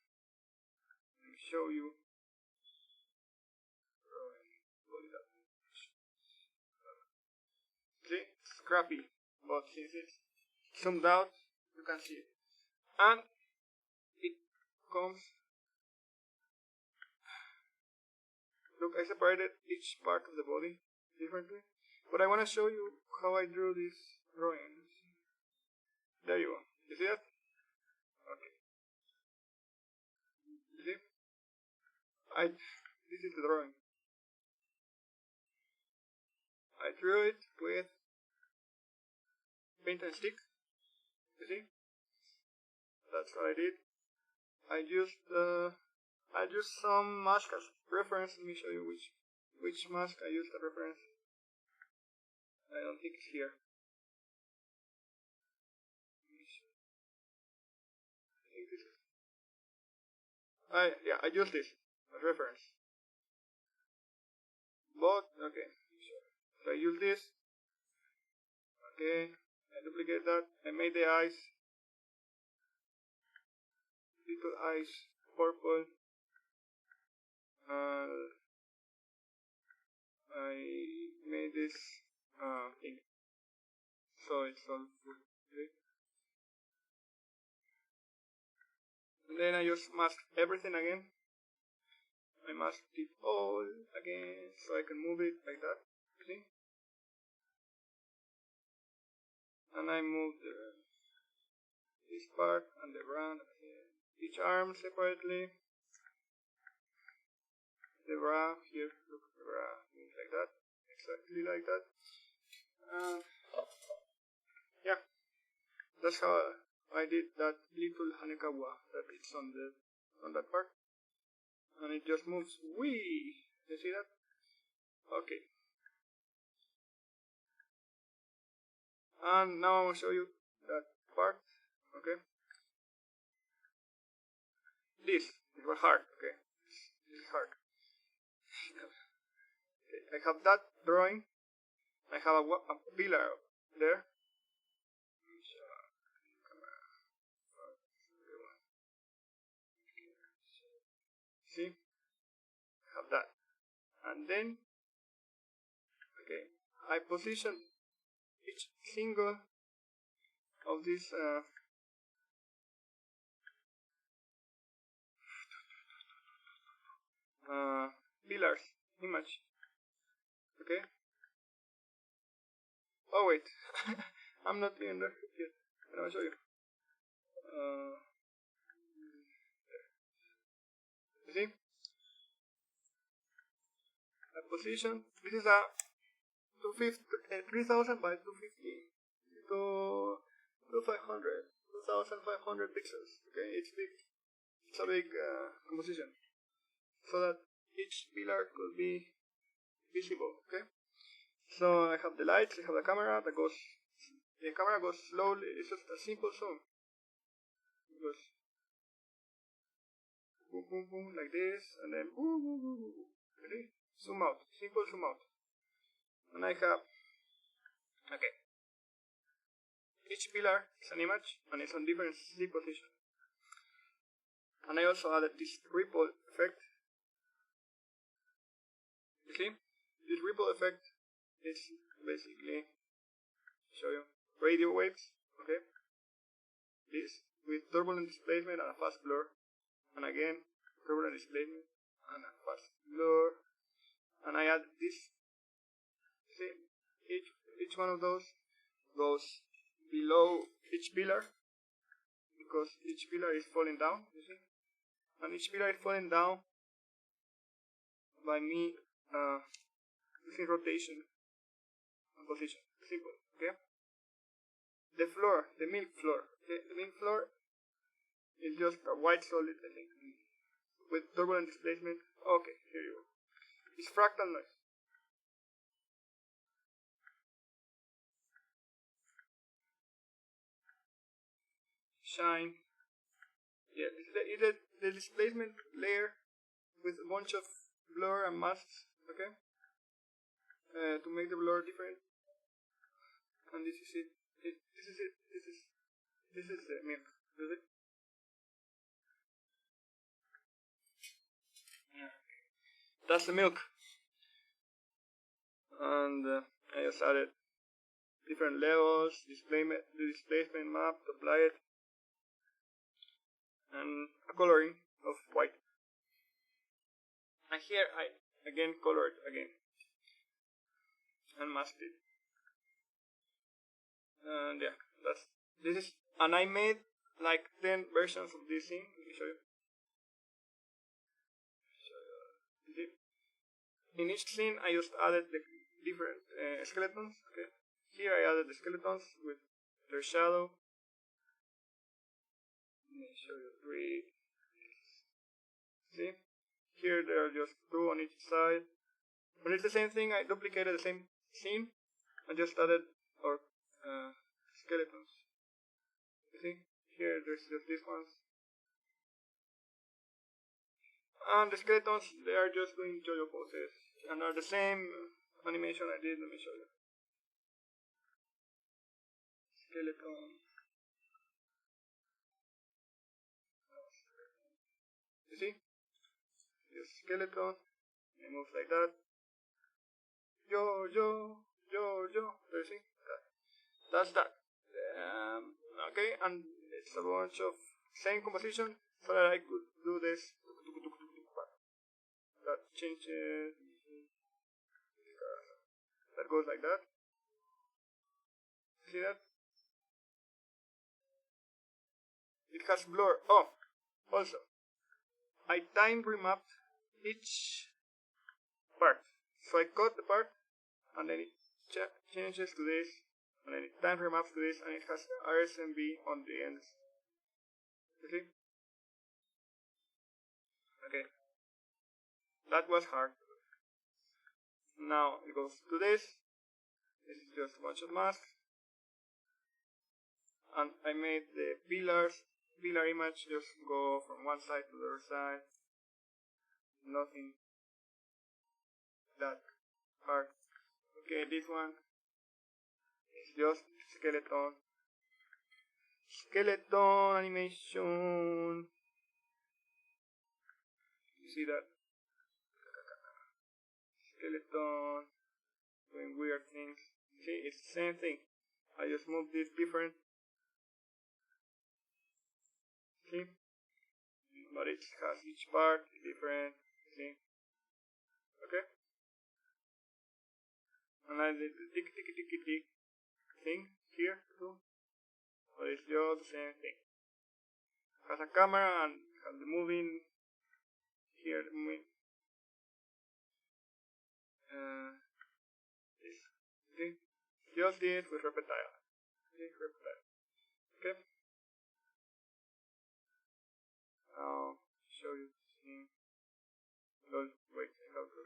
let me show you. See, it's crappy, but since it's zoomed out, you can see it. And it comes. Look, I separated each part of the body differently, but I want to show you how I drew this drawing. There you go. You see that? Okay. You see? This is the drawing. I drew it with paint and stick. You see? That's what I did. I used some mask as reference. Let me show you which mask I used as reference. I don't think it's here. I used this as reference. But okay, so I use this. Okay, I duplicate that. I made the eyes, little eyes, purple. I made this thing, so it's all full. Okay. And then I just mask everything again. I masked it all again, so I can move it like that. See? And I moved this part and the brand, each arm separately. The bra here, look, the bra moves like that, exactly like that. Yeah, that's how I did that little Hanekawa that it's on that part, and it just moves. Wee! You see that? Okay. And now I'll show you that part. Okay. This it was hard. Okay, this is hard. I have that drawing. I have a pillar there. See, I have that, and then okay, I position each single of these pillars image. Okay. Oh wait, I'm not even there yet. I'll show you. You see? A position. This is a 3000 by 250 to 2500 pixels. Okay, it's big. It's a big composition, so that each pillar could be visible. Okay. So I have the lights. I have the camera that goes. The camera goes slowly. It's just a simple zoom. It goes boom, boom, boom, like this, and then boom, boom, boom, boom. Ready? Zoom out. Simple zoom out. And I have, okay, each pillar is an image, and it's on different Z position. And I also added this ripple effect. You see? This ripple effect is basically, show you, radio waves, okay? This, with turbulent displacement and a fast blur. And again, turbulent displacement and a fast blur. And I add this. See, each one of those goes below each pillar, because each pillar is falling down, you see? And each pillar is falling down by me using rotation and position. Simple, okay? The floor, the milk floor. Okay? The milk floor is just a white solid, I think, with turbulent displacement. Okay, here you go. It's fractal noise. Shine. Yeah, it's the displacement layer with a bunch of blur and masks, okay? To make the blur different. And this is it. This is it. This is the milk. Is it? Yeah. That's the milk. And I just added different levels, the displacement map to apply it, and a coloring of white. And here I again colored again and masked it. And yeah, this is, and I made like 10 versions of this thing. Let me show you. in each scene I just added the different skeletons. Okay, here I added the skeletons with their shadow. Let me show you 3. See, here there are just 2 on each side. But it's the same thing. I duplicated the same scene and just added our skeletons. You see, here there's just these ones. And the skeletons, they are just doing JoJo poses and are the same animation I did. Let me show you. Skeleton. You see? This skeleton. It moves like that. Yo. You see? That's that. Okay, and it's a bunch of same composition so that I could do this. That changes. That goes like that. See that? It has blur. Oh, also, I time remapped each part. So I cut the part, and then it changes to this, and then it time remaps to this, and it has RSMB on the ends. You see? Okay. That was hard. Now it goes to this. This is just a bunch of masks. And I made the pillar image just go from one side to the other side. Nothing that hard. Okay, this one is just skeleton. Skeleton animation. You see that? Skeleton doing weird things. See, it's the same thing. I just moved this different. See? But it has each part different. See? Okay? And I did the tick thing here too. But it's just the same thing. Has a camera and has the moving here, the moving. This. See? Just this with reptile. See? Reptile. Okay? Now, show you the scene. Wait, I have to.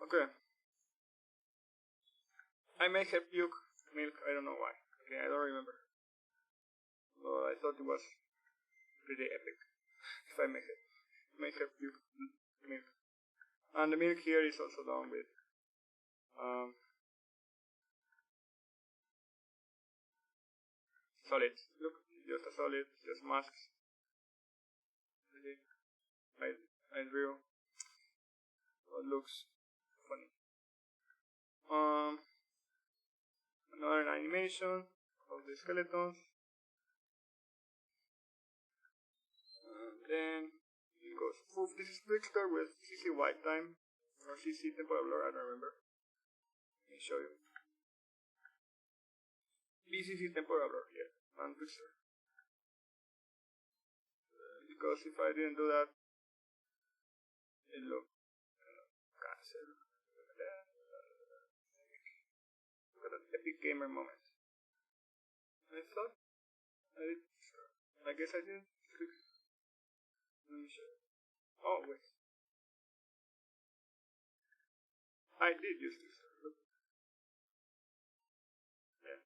Okay. I make her puke milk, I don't know why. Okay, I don't remember. But I thought it was pretty epic if I make her puke milk. And the milk here is also done with solids. Look, just a solid, just masks. Really, I drew what looks funny. Another animation of the skeletons. And then it goes poof. This is Trickster with CC white time or CC temporal blur, I don't remember. Let me show you. BCC temporal blur here and Trickster. Because if I didn't do that, it look cancel. Look at that epic gamer moment. I thought I did. I guess I didn't. Let me show you. Oh wait, I did use this. Look. Yeah.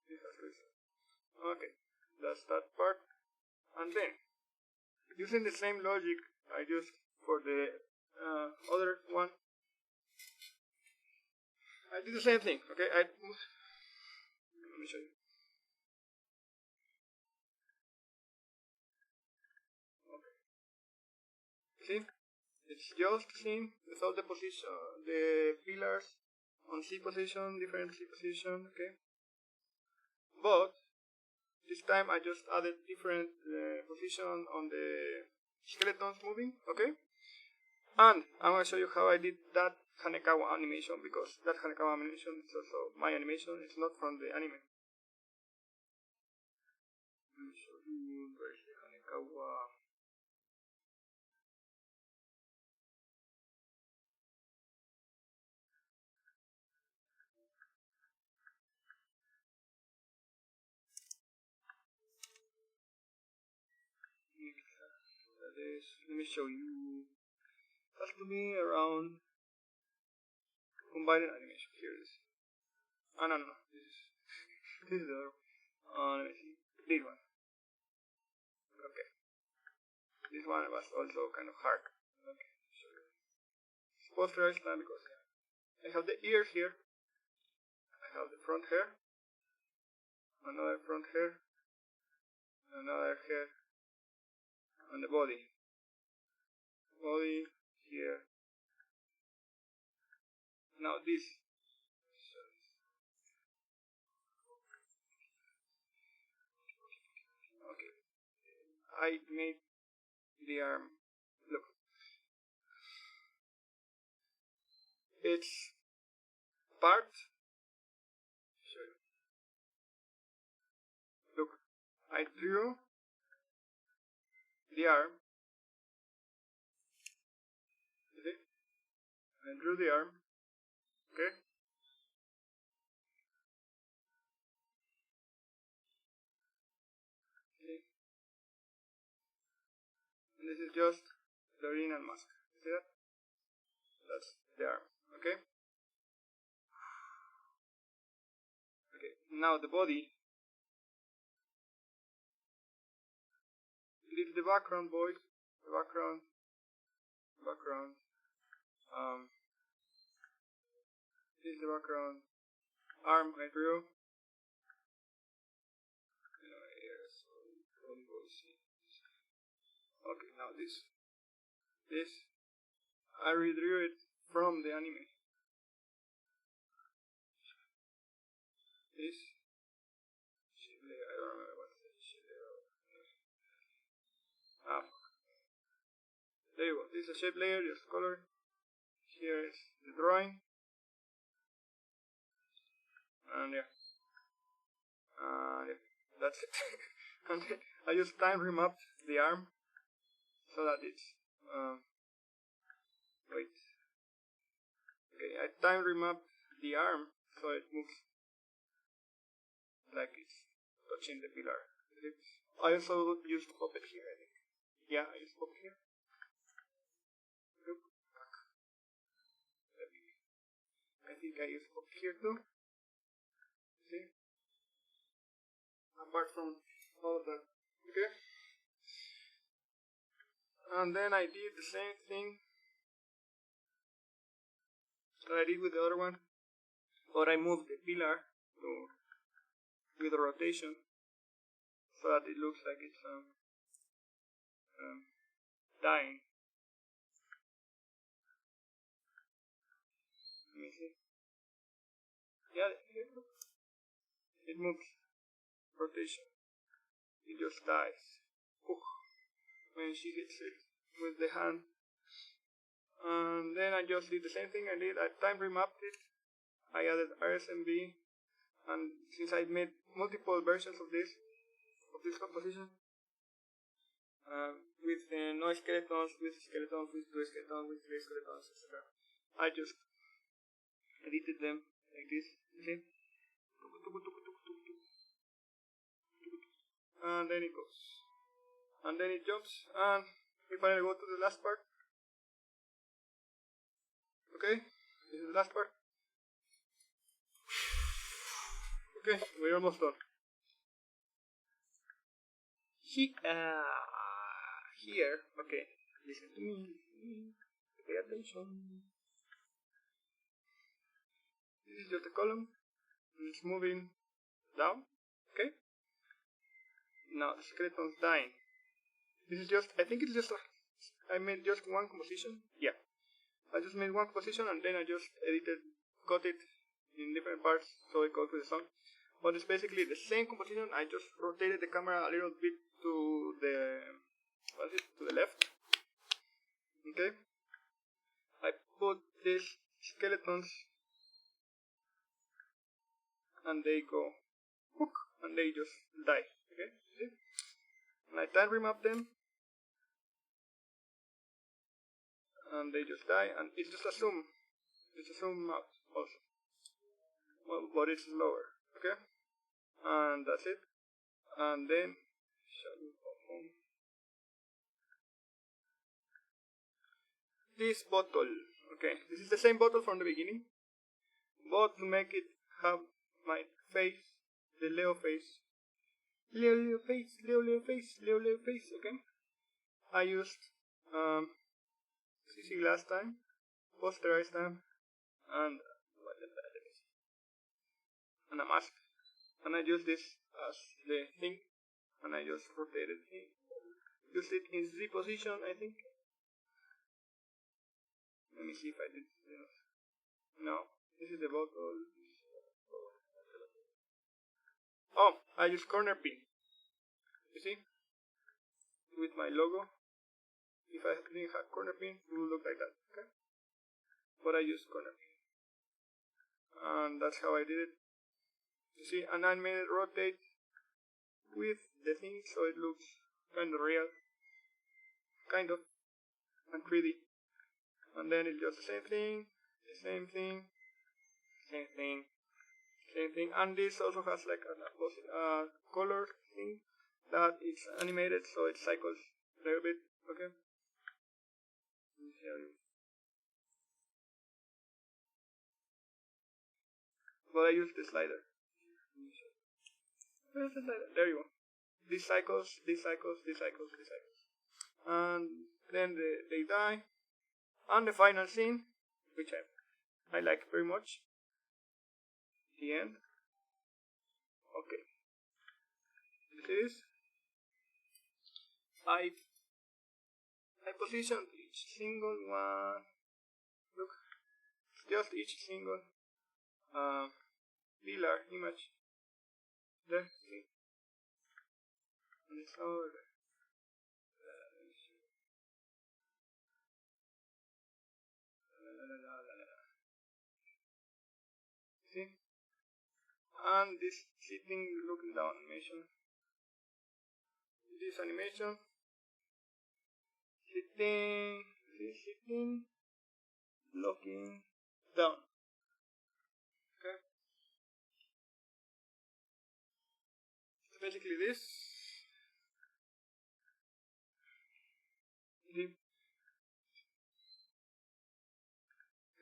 This has this. Okay, that's that part. And then using the same logic I used for the other one, I did the same thing. Okay, let me show you. Okay. See, it's just scene without the position, the pillars on C position, different C position. Okay, but this time I just added different position on the skeletons moving. Okay. And I'm going to show you how I did that Hanekawa animation, because that Hanekawa animation is also my animation, it's not from the anime. me show you where's the Hanekawa. Let me show you. Has to be around combined animation. Here it is. Oh no. This is this is the other one. Let me see. This one. Okay. This one was also kind of hard. Okay. So it's posterized now because I have the ears here. I have the front hair. Another front hair. Another hair. And the body. Body here. Now this. Okay. I made the arm. Look. It's part. Look. I drew the arm. See? I drew the arm. Okay. See? And this is just the original mask. See that? That's the arm. Okay. Okay. Now the body. This is the background, boys. The background. Background. This is the background. Arm I drew. Okay, now this. I redrew it from the anime. This shape layer, I don't remember what the shape layer. There you go. This is a shape layer, just color. Here is the drawing. And yeah. That's it. And I just time remapped the arm so that it's wait. Okay, I time remapped the arm so it moves like it's touching the pillar. I also used puppet here, I think. Yeah, I used puppet here. Look back. I think I used puppet here too. See? Apart from all of that. Okay? And then I did the same thing that I did with the other one, but I moved the pillar with a rotation so that it looks like it's dying. Let me see. Yeah, it moves. Rotation. It just dies. When she hits it with the hand. And then I just did the same thing I did. I time remapped it. I added RSMB. And since I made multiple versions of this composition, with no skeletons, with skeletons, with two skeletons, with three skeletons, etc. I just edited them like this. See? And then it goes. And then it jumps. And we finally go to the last part. Okay? This is the last part. Okay, we're almost done. Here, okay, listen to me, pay attention. This is just a column, and it's moving down, okay? Now the skeleton's dying. This is just, I think it's just, I made just one composition, yeah. I just made one composition and then I just cut it in different parts so it goes with the song. But it's basically the same composition. I just rotated the camera a little bit to the left. Okay. I put these skeletons and they go hook and they just die. Okay. See? And I time remap them, and they just die, and it's just a zoom. It's a zoom out also. Well, but it's slower. Okay? And that's it. And then this bottle. Okay, this is the same bottle from the beginning, but to make it have my face, the Leo face, Leo face, Leo face. Okay, I used CC glass time, posterized time, and a mask, and I use this as the thing, and I just rotated it, used it in Z position, I think. Let me see if I did. No, this is the bottle. Oh, I use corner pin. You see, with my logo. If I didn't have corner pin, it would look like that. Okay, but I use corner pin, and that's how I did it. You see, and I made it rotate with the thing so it looks kind of real, kind of, and 3D. And then it's just the same thing, same thing, same thing, same thing. And this also has like a color thing that it's animated, so it cycles a little bit. Okay. But I use the slider. Where's the slider? There you go. These cycles, and then they die. And the final scene, which I like very much. The end. Okay. This is I positioned each single one. Look, just each single pillar image. There, see, and it's over there. See, and this sitting looking down animation. This animation, sitting, looking down. Okay. So basically this.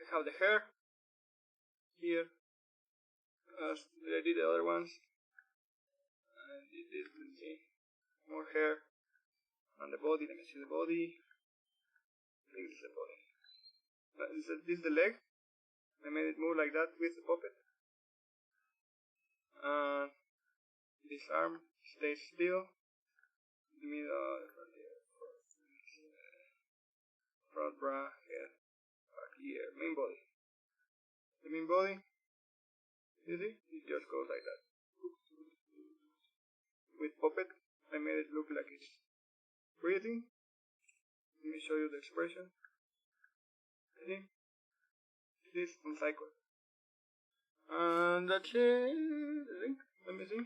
I have the hair here, as I did the other ones. I did this, let's see, more hair, and the body. Let me see the body. I think this is the body. This is the leg. I made it move like that with the puppet. And this arm stays still. The middle, front bra, head, back ear, main body. The main body, you see, it just goes like that. With puppet, I made it look like it's breathing. Let me show you the expression. See? This on cycle. And that's it, I think. Let me see.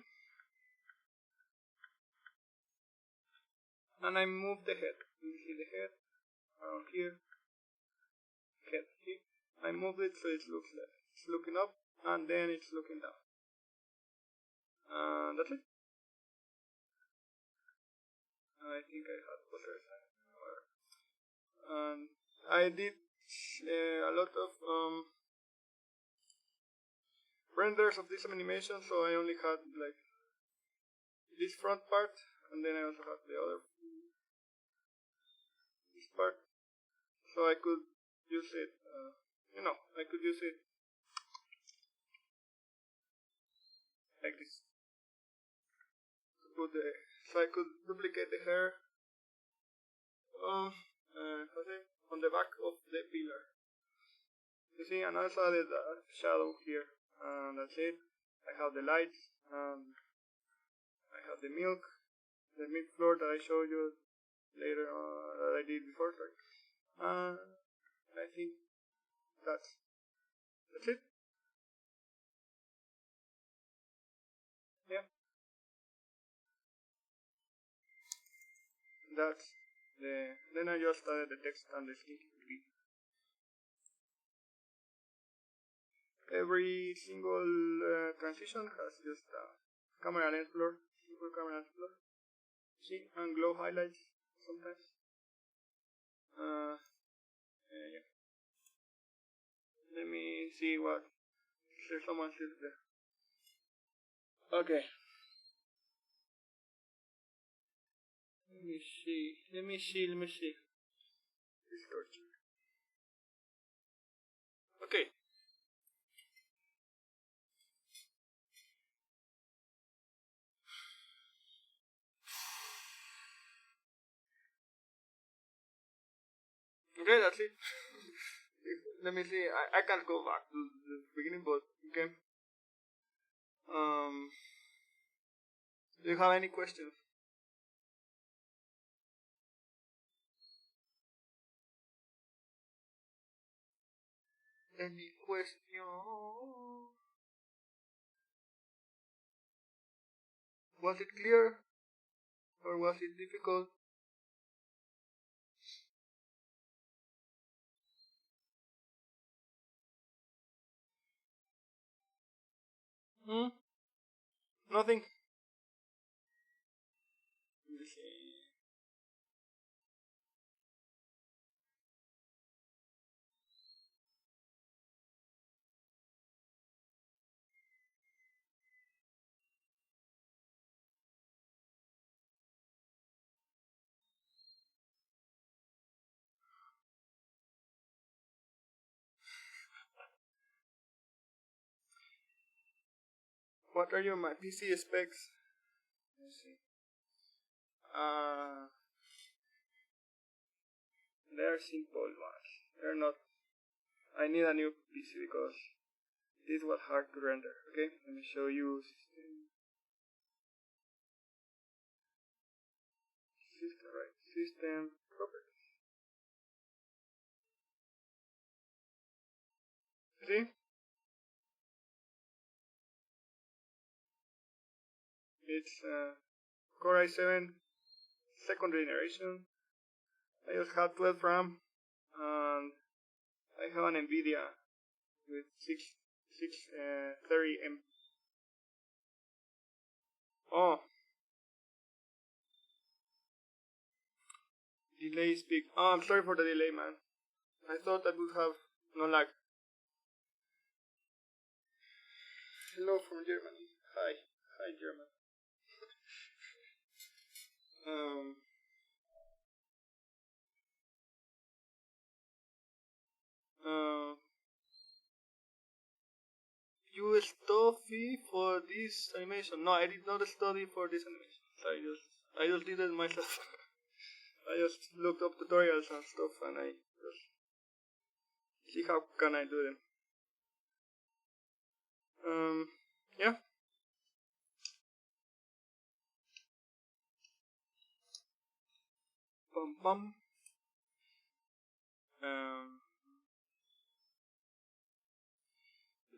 And I move the head. You see the head around here. Head here. I move it so it looks like it's looking up, and then it's looking down. And that's it. I think I had butters. And I did a lot of renders of this animation, so I only had like this front part, and then I also had the other this part, so I could use it. I could use it like this to put so I could duplicate the hair on the back of the pillar. You see, and also added a shadow here, and that's it. I have the lights, and I have the milk floor that I showed you later that I did before. Sorry. I think that's it. Yeah. that's then I just added the text and the skin tree. Every single transition has just a camera lens blur, simple camera lens blur. See, and glow highlights sometimes. Yeah. Let me see what. There's someone sitting there. Okay. Let me see. Distortion. Okay. Okay, that's it. Let me see. I can't go back to the beginning, but okay. Do you have any questions? Any question? Was it clear or was it difficult? Hmm? Nothing. Let me see. What are your my PC specs? Let's see. They're simple ones. They're not. I need a new PC because this was hard to render. Okay, let me show you system properties. See, it's Core i7 secondary generation. I just have 12 RAM and I have an Nvidia with 630 M. Oh, delay is big. Oh, I'm sorry for the delay, man. I thought I would have no lag. Hello from Germany. Hi German. You study for this animation? No, I did not study for this animation. I just did it myself. I just looked up tutorials and stuff, and I just see how can I do them. Yeah. Bum bum.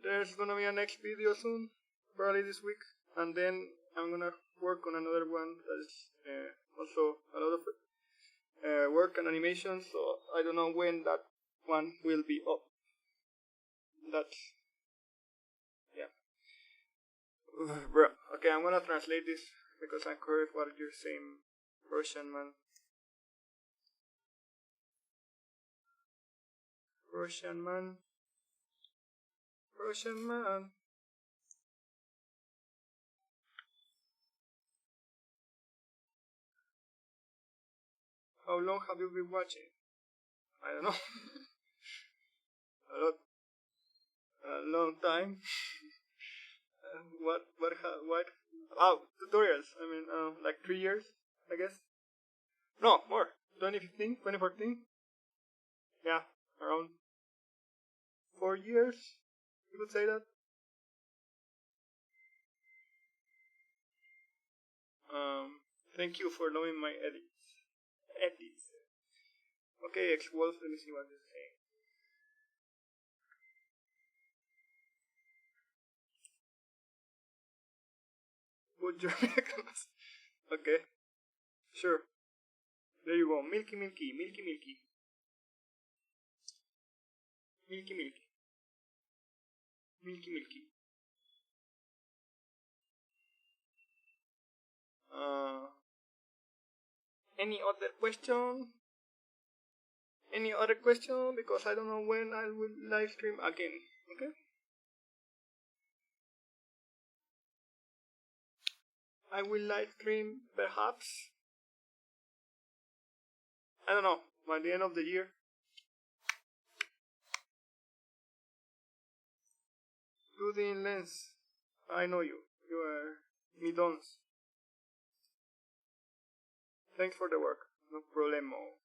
There's gonna be a next video soon, probably this week, and then I'm gonna work on another one that's also a lot of work and animation. So I don't know when that one will be up. That's yeah. Bro, okay, I'm gonna translate this because I'm curious what you're saying, Russian man. Russian man. Russian man. How long have you been watching? I don't know. A long time. What? Oh, tutorials. I mean, like 3 years, I guess. No, more. 2015, 2014. Yeah, around 4 years. You could say that. Thank you for knowing my edits. Okay, X-Wolf, let me see what this saying. Put your necklace. Okay, sure. There you go. Milky, milky, milky, milky. Milky, milky. Milky, milky. Any other question? Any other question? Because I don't know when I will live stream again. Okay? I will live stream perhaps, I don't know, by the end of the year. Do the lens. I know you. You are mi dons. Thanks for the work. No problemo.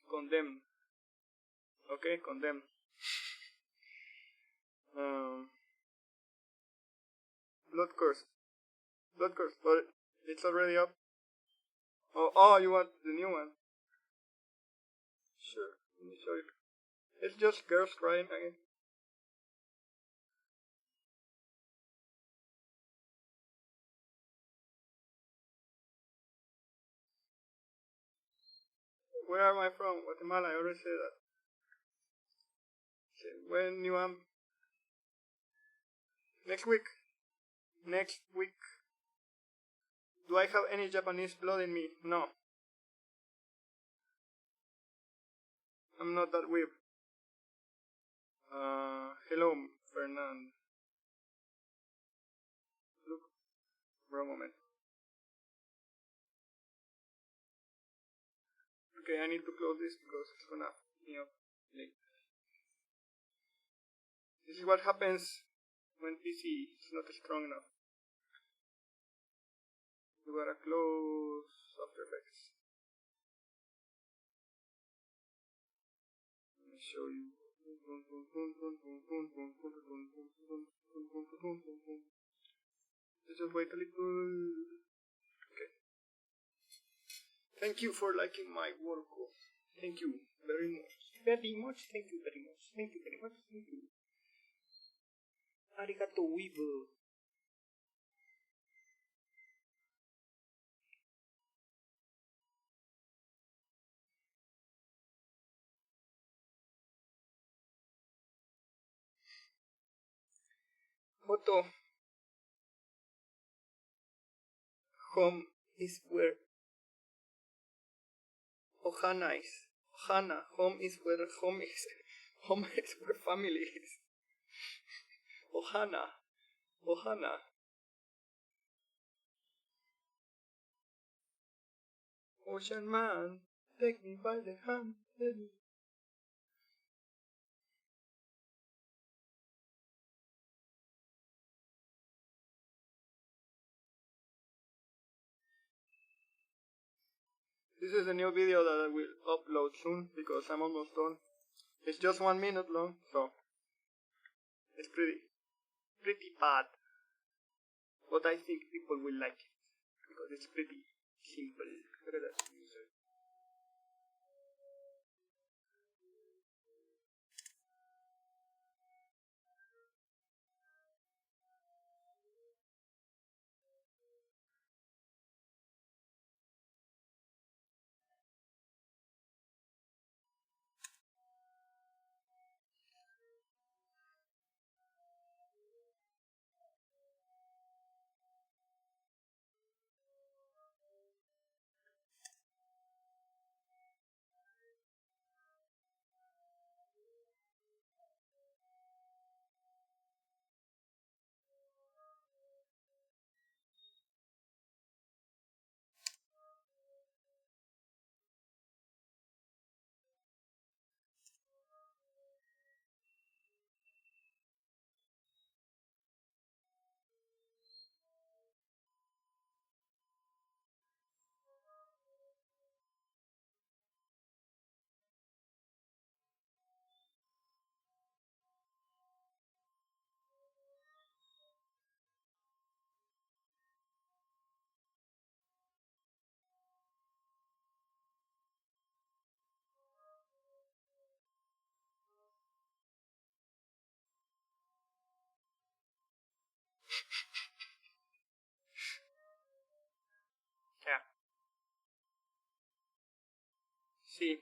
Condemn. Okay, condemn. Blood curse. Blood curse, but it's already up. Oh, you want the new one? Sure, let me show you. It's just girls crying again. Where am I from? Guatemala, I already said that. When you am? Next week. Next week. Do I have any Japanese blood in me? No. I'm not that weird. Hello, Fernand. Look, for a moment. Okay, I need to close this because it's gonna be up late. This is what happens when PC is not strong enough. You gotta close After Effects. Let me show you. Just wait a little. Okay. Thank you for liking my work. Thank you very much. Very much. Thank you very much. Thank you very much. Thank you. Arigato weaver. Photo. Home is where Ohana is. Ohana. Home is where home is. Home is where family is. Ohana. Ohana. Ocean man, take me by the hand. This is a new video that I will upload soon because I'm almost done. It's just 1 minute long, so it's pretty bad. But I think people will like it because it's pretty simple. Look at that. Sí.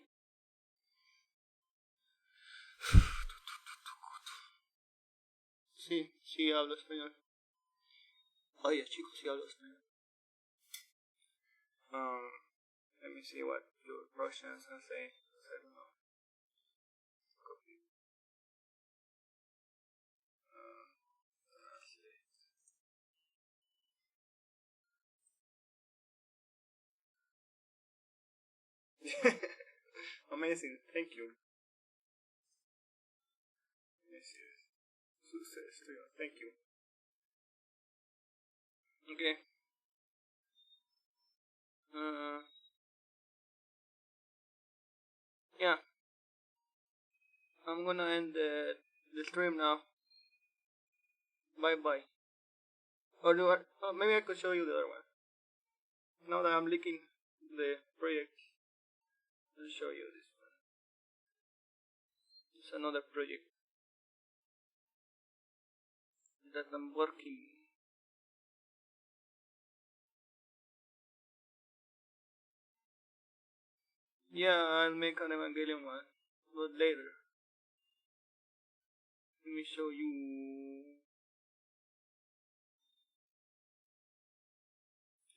Sí hablo español. Oye, chicos, sí hablo español. Let me see what your Russians are saying. I don't know. Copy. Amazing, thank you. Yes, success to you. Thank you. Okay. Yeah. I'm gonna end the stream now. Bye bye. Or do I? Maybe I could show you the other one. Now that I'm leaking the project, I'll show you this one. It's another project that I'm working. Yeah, I'll make an Evangelion one, but later. Let me show you.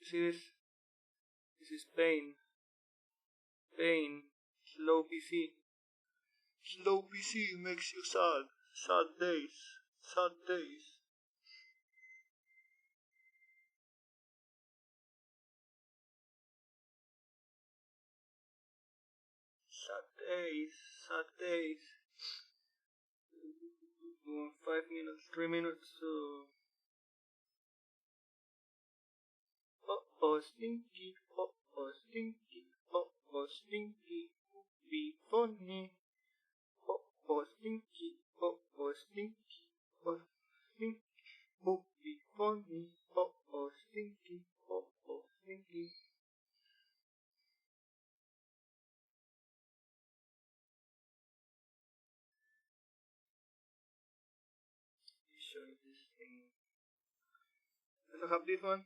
See this? This is pain. Pain. Slow PC. Slow PC makes you sad. Sad days. Sad days. Sad days. Sad days. 5 minutes, 3 minutes. Oh, stinky. Oh, stinky. Oh, stinky. Be funny. Oh, stinky. Oh, stinky. Oh, stinky. Oh, be funny. Oh, stinky. Oh, stinky. Let me show you this thing. Let's have this one.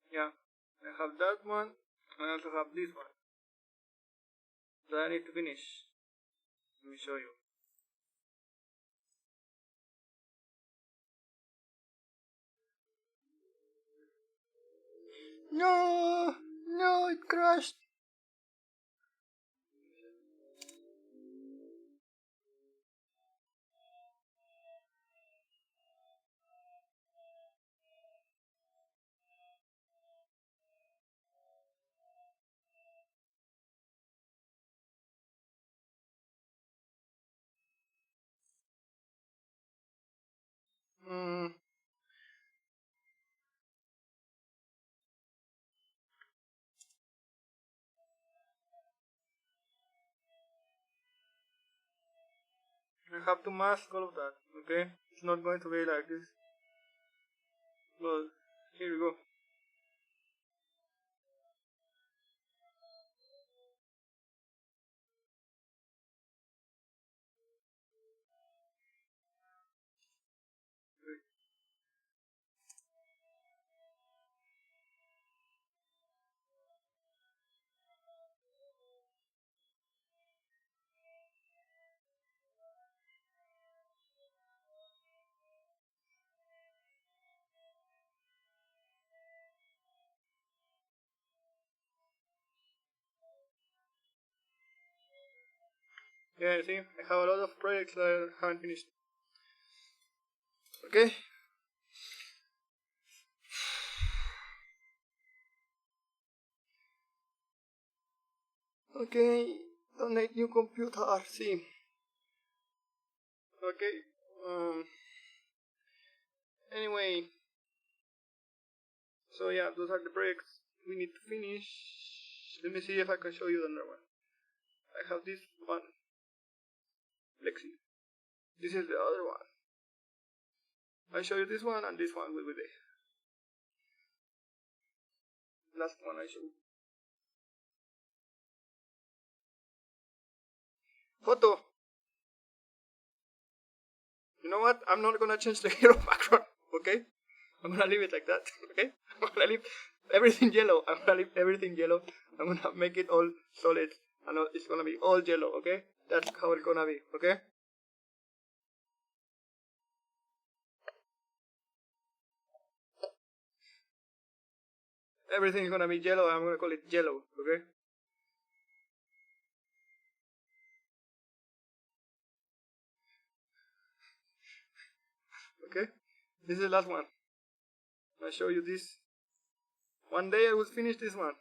Yeah, I have that one, and I also have this one that I need to finish. Let me show you. No, it crashed. I have to mask all of that, okay? It's not going to be like this. But here we go. Yeah, see, I have a lot of projects that I haven't finished. Okay? Okay, donate new computer RC. Okay, anyway, so yeah, those are the breaks we need to finish. Let me see if I can show you another one. I have this one, Lexi. This is the other one. I show you this one, and this one will be the last one I show. Photo. You know what? I'm not gonna change the hero background, okay? I'm gonna leave it like that, okay? I'm gonna leave everything yellow. I'm gonna leave everything yellow. I'm gonna make it all solid, and it's gonna be all yellow, okay? That's how it's gonna be, okay? Everything's gonna be yellow. I'm gonna call it yellow, okay? Okay? This is the last one. I'll show you this. One day I will finish this one.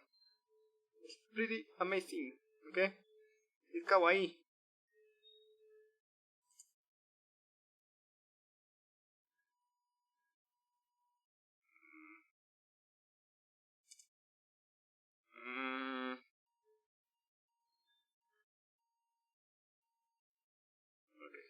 It's pretty amazing, okay? It's kawaii. Okay.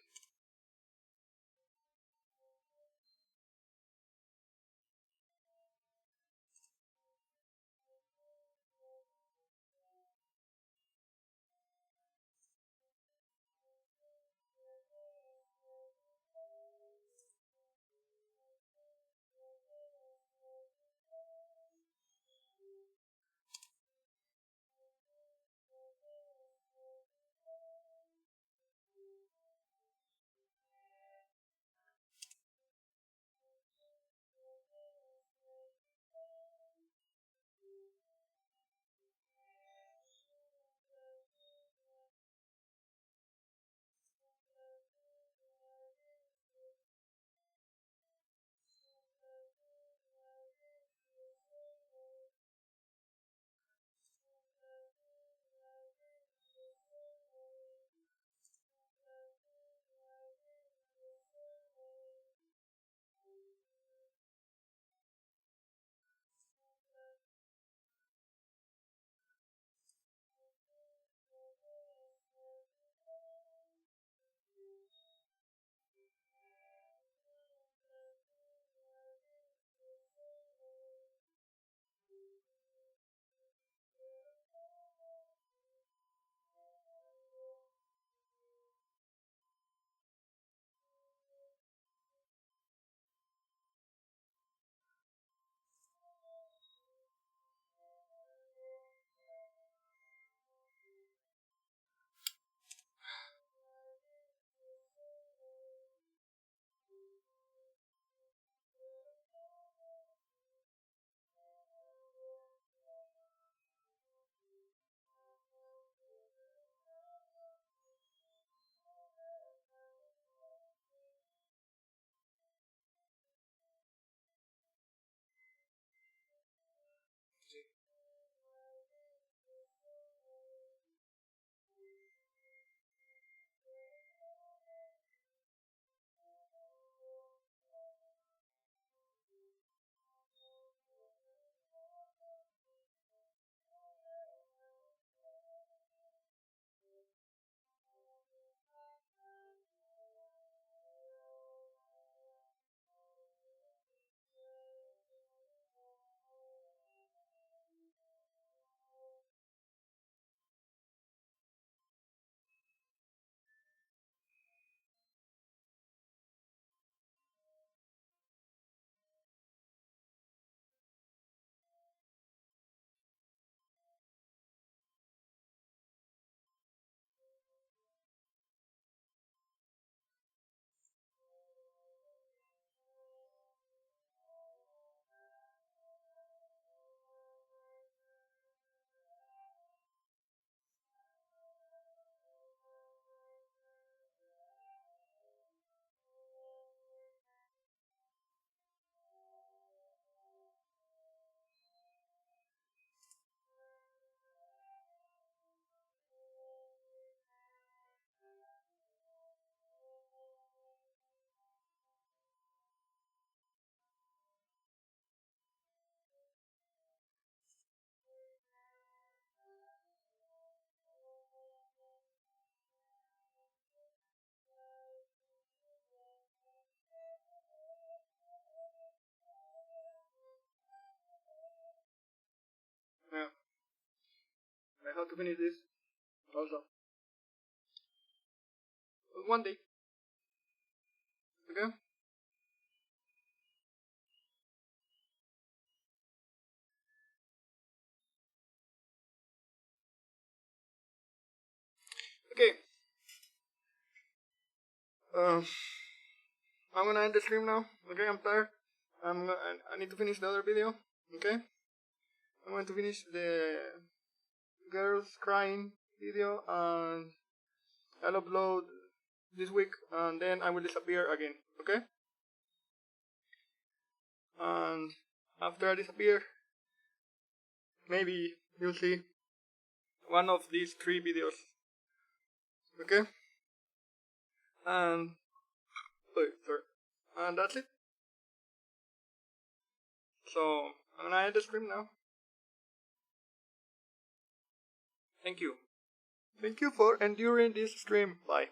have to finish this also. But one day. Okay? Okay. I'm gonna end the stream now. Okay, I'm tired. I need to finish the other video. Okay? I'm going to finish the girls crying video and I'll upload this week and then I will disappear again. Okay? And after I disappear, maybe you'll see one of these 3 videos. Okay? And sorry. And that's it. So I'm gonna end the stream now. Thank you. Thank you for enduring this stream. Bye.